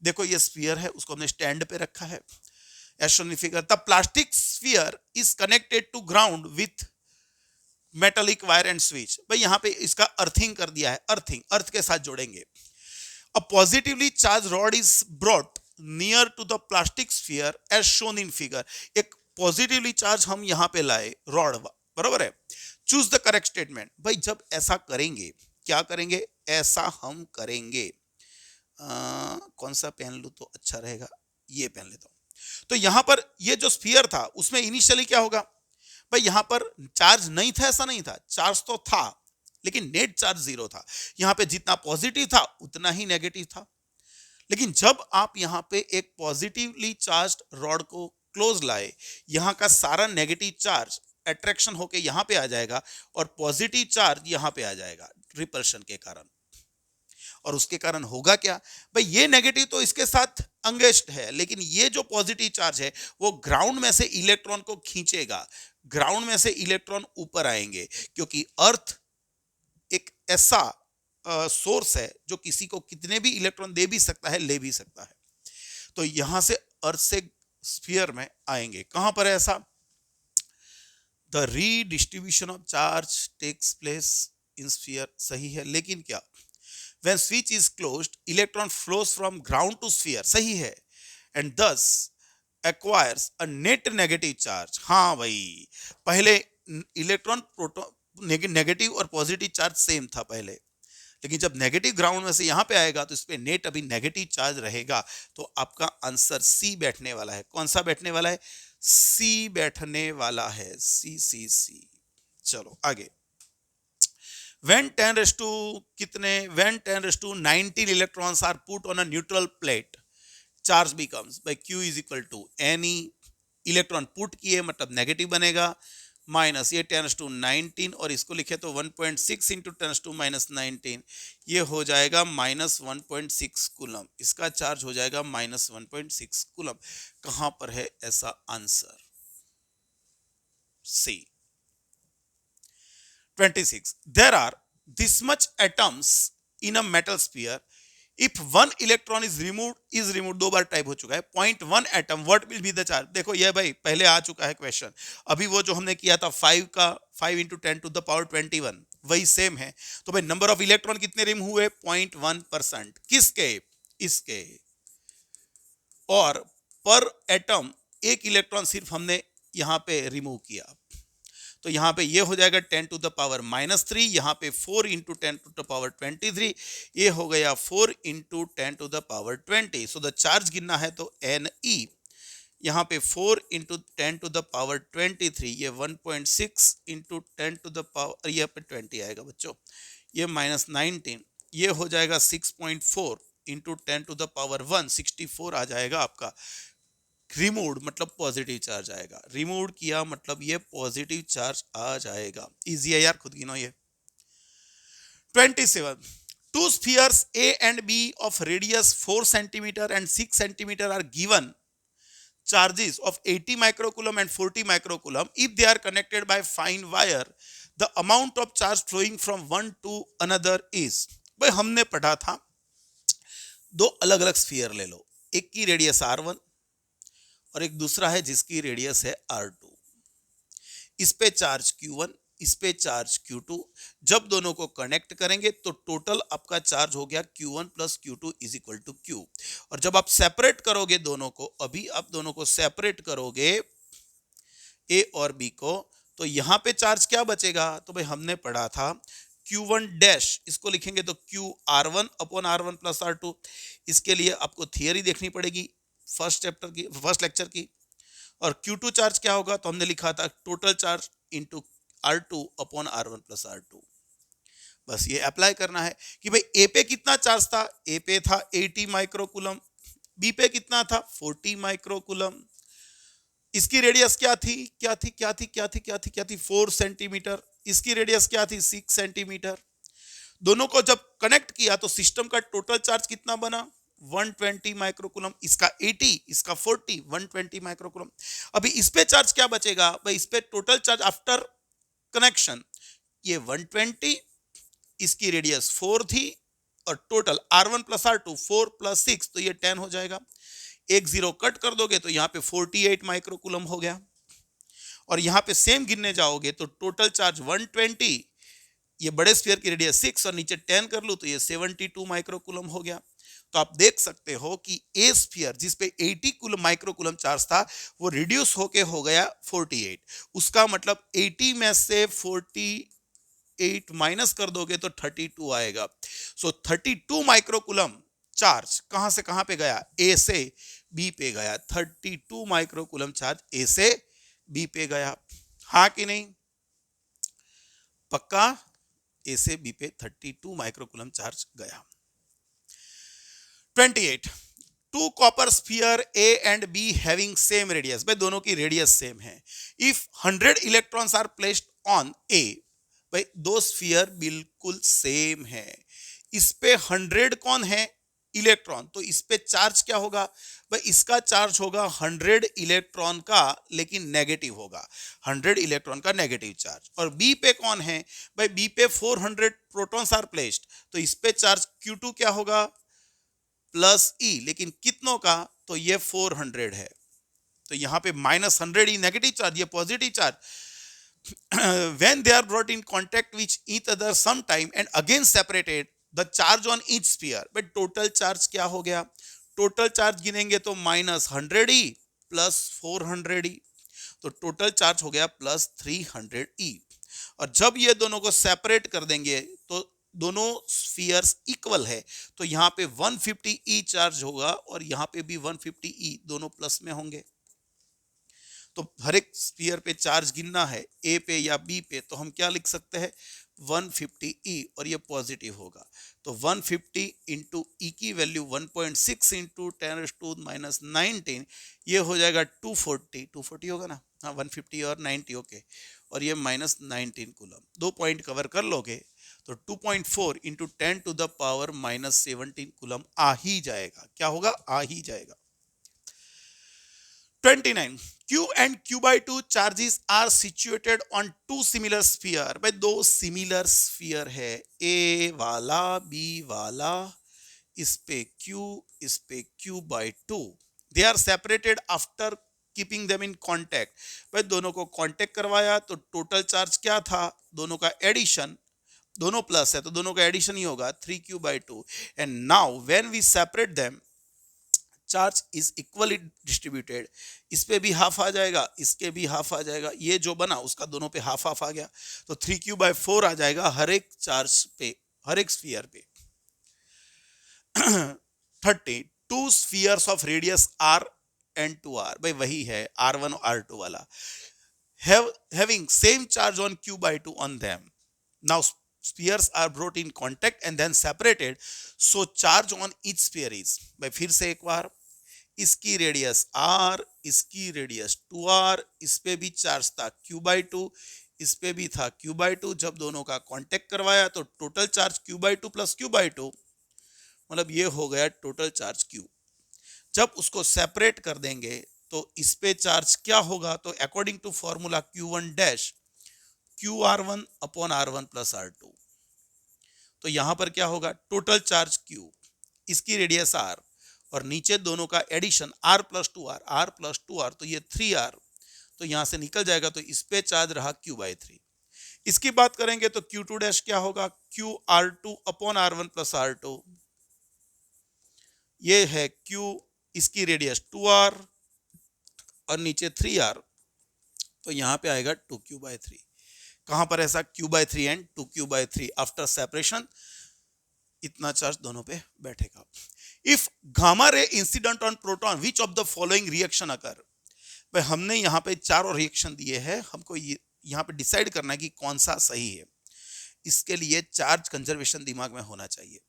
S1: देखो ये स्फीयर है, उसको हमने स्टैंड पे रखा है, as shown in figure। The plastic sphere is connected to ground with metallic wire and switch। भाई यहाँ पे इसका अर्थिंग कर दिया है, अर्थिंग, अर्थ के साथ जोड़ेंगे। A positively charged rod is brought near to the plastic sphere as shown in figure। एक पॉजिटिवली चार्ज हम यहाँ पे लाए, रॉड, बराबर है। Choose the correct statement. भाई जब ऐसा करेंगे, क्या करेंगे? ऐसा हम करेंगे, कौन सा पहन लूं तो अच्छा रहेगा? ये पहन लेता हूं। तो यहां पर ये जो स्फीयर था उसमें इनिशियली क्या होगा? भाई यहां पर चार्ज नहीं था, ऐसा नहीं था, चार्ज तो था, लेकिन नेट चार्ज जीरो था। यहां पे जितना पॉजिटिव था उतना ही नेगेटिव था। लेकिन जब आप यहां पे एक पॉजिटिवली चार्ज्ड रॉड को क्लोज लाए, यहां का सारा नेगेटिव चार्ज अट्रैक्शन होके यहां पे आ जाएगा और पॉजिटिव चार्ज यहां पे आ जाएगा रिपल्शन के कारण। और उसके कारण होगा क्या? भाई ये नेगेटिव तो इसके साथ अंगेस्ट है, लेकिन ये जो पॉजिटिव चार्ज है वो ग्राउंड में से इलेक्ट्रॉन को खींचेगा, ग्राउंड में से इलेक्ट्रॉन ऊपर आएंगे, क्योंकि अर्थ एक ऐसा सोर्स है जो किसी को कितने भी इलेक्ट्रॉन दे भी सकता है, ले भी सकता है। तो यहां से अर्थ से स्फीयर में आएंगे। कहां पर है ऐसा? The redistribution of charge takes place in sphere, सही है, लेकिन क्या? When switch is closed electron flows from ground to sphere, सही है, and thus acquires a net negative charge. हाँ भाई, पहले इलेक्ट्रॉन प्रोटॉन नेगेटिव और पॉजिटिव चार्ज सेम था पहले, लेकिन जब नेगेटिव ग्राउंड में से यहां पे आएगा तो इस पे नेट अभी नेगेटिव चार्ज रहेगा। तो आपका आंसर सी बैठने वाला है। कौन सा बैठने वाला है? सी बैठने वाला है, सी सी सी। चलो आगे। when 10 raised to कितने, when 10 raised to 19 electrons are put on a neutral plate, charge becomes by q is equal to any, electron put किए मतलब नेगेटिव बनेगा, माइनस ये 10⁻⁹ और इसको लिखे तो 1.6 इंटू 10⁻⁹, ये हो जाएगा -1.6 कूलम। इसका चार्ज हो जाएगा -1.6 कूलम। कहां पर है ऐसा answer? C. 26, there are this much atoms in a metal sphere, if one electron is removed, दो बार टाइप हो चुका है, 0.1 atom, what will be the charge? देखो ये भाई पहले आ चुका है क्वेश्चन, अभी वो जो हमने किया था 5 इंटू 10⁻21 वही सेम है। तो भाई नंबर ऑफ इलेक्ट्रॉन कितने रिमूव हुए? 0.1%। किसके? इसके। और पर एटम एक इलेक्ट्रॉन सिर्फ हमने यहां पे रिमूव किया, तो यहां पे ये हो जाएगा 10⁻⁻3, यहां पे 4 इंटू 10⁻23, ये हो गया 4 इंटू 10⁻20। सो द चार्ज गिनना है तो Ne, यहां पे 4 इंटू 10⁻23, ये 1.6 इंटू 10⁻, ये पे 20 आएगा बच्चों, ये -19, ये हो जाएगा 6.4 इंटू 10⁻1, 64 आ जाएगा आपका। रिमूव्ड मतलब पॉजिटिव चार्ज आएगा, रिमूव्ड किया मतलब ये पॉजिटिव चार्ज आ जाएगा। इजी है यार, खुद गिनो ये। 27, to spheres A and B of radius 4 cm and 6 cm are given charges of 80 microcoulomb and 40 microcoulomb if they are connected by fine wire, the amount of charge flowing from one to another is। भाई हमने पढ़ा था दो अलग अलग sphere ले लो, एक की रेडियस R1 और एक दूसरा है जिसकी रेडियस है R2। इस पे चार्ज Q1, इस पे चार्ज Q2। जब दोनों को कनेक्ट करेंगे तो टोटल आपका चार्ज हो गया Q1 plus Q2 is equal to Q। और जब आप सेपरेट करोगे दोनों को, अभी आप दोनों को सेपरेट करोगे ए और बी को, तो यहां पे चार्ज क्या बचेगा? तो भाई हमने पढ़ा था Q1 डैश, इसको लिखेंगे तो Q R1 upon R1 plus R2। इसके लिए आपको थियरी देखनी पड़ेगी फर्स्ट चैप्टर की, फर्स्ट लेक्चर की। और Q2 चार्ज क्या होगा? तो हमने लिखा था total charge into R2 upon R1 plus R2। बस ये अप्लाई करना है कि भाई ए पे कितना चार्ज था? ए पे था 80 माइक्रोकूलम, बी पे कितना था? 40 माइक्रोकूलम। इसकी रेडियस क्या थी? 4 सेंटीमीटर। इसकी रेडियस क्या थी? 6 सेंटीमीटर। दोनों को जब कनेक्ट किया तो सिस्टम का टोटल चार्ज कितना बना? 120 माइक्रोकूलम। इसका 80, इसका 40, 120 माइक्रोकूलम। अभी इस पे चार्ज क्या बचेगा? भाई इस पे टोटल चार्ज आफ्टर कनेक्शन ये 120, इसकी रेडियस 4 थी, और total R1 plus R2 4 plus 6 तो ये 10 हो जाएगा। एक जीरो कट कर दोगे तो यहाँ पे 48 माइक्रोकूलम हो गया। और यहाँ पे सेम गिनने जाओगे तो टोटल चार्ज 120, ये बड़े स्फीयर की रेडियस 6 और नीचे 10 कर लूं तो ये 72 माइक्रोकूलम हो गया। तो आप देख सकते हो कि ए स्फीयर जिस पे 80 कूलम माइक्रोकूलम चार्ज था वो रिड्यूस होके हो गया 48। उसका मतलब 80 में से 48 माइनस कर दोगे तो 32 आएगा। सो 32 माइक्रोकूलम चार्ज कहां से कहां पे गया? ए से बी पे गया। 32 माइक्रोकूलम चार्ज ए से बी पे गया। हाँ कि नहीं? पक्का? ए से बी पे 32 माइक्रोकूलम चार्ज गया। 28, two copper sphere A and B having same radius. भाई दोनों की रेडियस सेम है। If 100 electrons are placed on A, भाई दो स्फीयर बिल्कुल सेम है। इस पे 100 कौन है? इलेक्ट्रॉन। तो इस पे चार्ज क्या होगा? भाई इसका चार्ज होगा 100 इलेक्ट्रॉन का, लेकिन नेगेटिव होगा। 100 इलेक्ट्रॉन का नेगेटिव चार्ज। और बी पे कौन है? भाई बी पे 400 प्रोटॉन्स आर प्लेस्ड, तो इस पे चार्ज Q2 क्या होगा? प्लस ई, लेकिन कितनों का? तो ये 400 है। तो यहां पे -100 ही नेगेटिव चार्ज, ये positive charge. when they are brought in contact with each other sometime and again separated, the charge on each sphere, but total charge क्या हो गया? टोटल चार्ज गिनेंगे तो -100 प्लस 400, तो टोटल चार्ज हो गया प्लस 300। और जब ये दोनों को सेपरेट कर देंगे तो दोनों स्फीयर्स इक्वल है, तो यहाँ पे 150 चार्ज होगा और यहाँ पे भी 150 दोनों प्लस में होंगे। तो हर एक स्फीयर पे चार्ज गिनना है, ए पे या बी पे, तो हम क्या लिख सकते हैं? 150 और ये पॉजिटिव होगा। तो 150 इंटू ई की वैल्यू 1.6 इंटू 10⁻⁻19, ये हो जाएगा 240। 240 होगा ना? हाँ, 150 और 90, ओके। और ये -19 कूलम। 2 पॉइंट कवर कर लोगे तो 2.4 इंटू 10⁻⁻17 कूलम आ ही जाएगा। क्या होगा? आ ही जाएगा। 29, Q and Q by 2 charges are situated on two similar sphere। भाई दो सिमिलर स्फीयर है, A वाला B वाला, इस पे Q, इस पे Q by 2। They are separated after keeping them in contact. भाई दोनों को कॉन्टेक्ट करवाया तो टोटल चार्ज क्या था? दोनों का एडिशन, दोनों प्लस है तो दोनों का एडिशन ही होगा 3Q by 2। And now when we separate them, charge is equally distributed. इस पे भी हाफ आ जाएगा, इसके भी हाफ आ जाएगा, ये जो बना उसका दोनों पे हाफ हाफ आ गया, तो 3Q/4 आ जाएगा हर एक चार्ज पे, हर एक स्फीयर पे। 30, two spheres of radius R and 2r, भाई वही है R1 और R2 वाला, having same charge on Q/2 on them. Now spheres are brought in contact and then separated, so charge on each sphere is, भाई फिर से एक बार, इसकी रेडियस r, इसकी रेडियस 2r, इस पे भी चार्ज था Q/2, इस पे भी था Q/2। जब दोनों का कांटेक्ट करवाया तो total charge Q/2 plus Q/2, मतलब ये हो गया टोटल चार्ज Q। जब उसको सेपरेट कर देंगे तो इस पे चार्ज क्या होगा? तो according to formula Q1 dash QR1 upon R1 plus R2। तो यहां पर क्या होगा? टोटल चार्ज Q, इसकी रेडियस R, और नीचे दोनों का addition r plus 2r, r plus 2r, तो ये 3r, तो यहां से निकल जाएगा, तो इस पे चार्ज रहा q/3। इसकी बात करेंगे तो q2 डैश क्या होगा, q r2 upon r1 plus r2, ये है q, इसकी रेडियस 2r और नीचे 3r, तो यहां पे आएगा 2q/3। कहां पर ऐसा q/3 and 2q/3 after separation, इतना चार्ज दोनों पे बैठेगा। If gamma ray incident on proton which of the following reaction occur, भाई हमने यहाँ पे चारों रिएक्शन दिए हैं, हमको यहाँ पे डिसाइड करना है कि कौन सा सही है। इसके लिए चार्ज कंजर्वेशन दिमाग में होना चाहिए।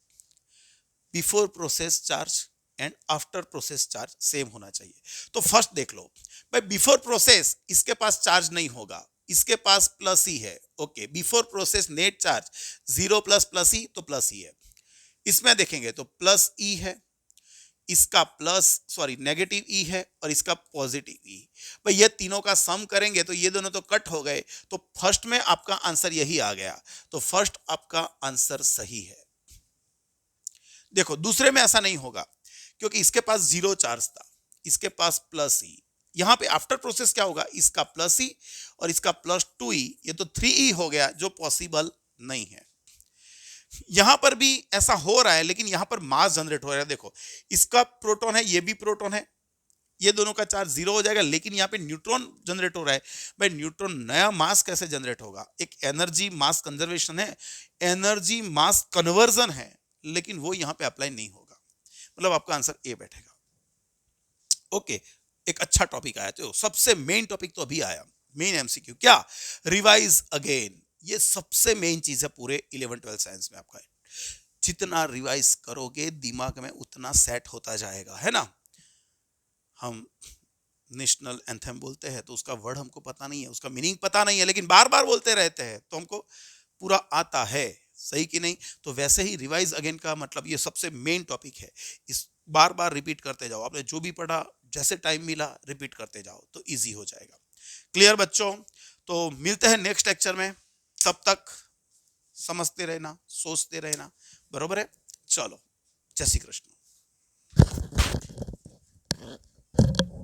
S1: Before process charge and after process charge same होना चाहिए। तो फर्स्ट देख लो भाई, बिफोर प्रोसेस इसके पास चार्ज नहीं होगा, इसके पास प्लस ही है। Okay, before process net charge 0 plus plus ही, तो प्लस ही है। इसमें देखेंगे तो प्लस ई है, इसका प्लस सॉरी नेगेटिव ई है और इसका पॉजिटिव ई। भाई ये तीनों का सम करेंगे तो ये दोनों तो कट हो गए, तो फर्स्ट में आपका आंसर यही आ गया, तो फर्स्ट आपका आंसर सही है। देखो दूसरे में ऐसा नहीं होगा, क्योंकि इसके पास 0 चार्ज था, इसके पास प्लस ई। यहां पे आफ्टर प्रोसेस क्या होगा, इसका प्लस ई और इसका प्लस 2e, ये तो 3e हो गया, जो पॉसिबल नहीं है। यहां पर भी ऐसा हो रहा है, लेकिन यहां पर मास जनरेट हो रहा है। देखो इसका प्रोटॉन है, ये भी प्रोटॉन है, ये दोनों का चार्ज 0 हो जाएगा, लेकिन यहाँ पे न्यूट्रॉन जनरेट हो रहा है। भाई न्यूट्रॉन नया मास कैसे जनरेट होगा, एक एनर्जी मास कंजर्वेशन है, एनर्जी मास कन्वर्जन है, लेकिन वो यहाँ पे अप्लाई नहीं होगा। मतलब आपका आंसर ए बैठेगा। ओके, एक अच्छा टॉपिक आया, तो सबसे मेन टॉपिक तो अभी आया, मेन एमसीक्यू क्या, रिवाइज अगेन। ये सबसे मेन चीज है पूरे 11-12 साइंस में आपका। जितना रिवाइज करोगे दिमाग में उतना सेट होता जाएगा, है ना। हम नेशनल एंथम बोलते हैं तो उसका वर्ड हमको पता नहीं है, उसका मीनिंग पता नहीं है, लेकिन बार बार बोलते रहते हैं तो हमको पूरा आता है, सही कि नहीं। तो वैसे ही रिवाइज अगेन का मतलब ये सबसे मेन टॉपिक है, इस बार बार रिपीट करते जाओ। आपने जो भी पढ़ा, जैसे टाइम मिला रिपीट करते जाओ तो इजी हो जाएगा। क्लियर बच्चों, तो मिलते हैं नेक्स्ट लेक्चर में, तब तक समझते रहना, सोचते रहना, बरोबर है। चलो, जय श्री कृष्ण।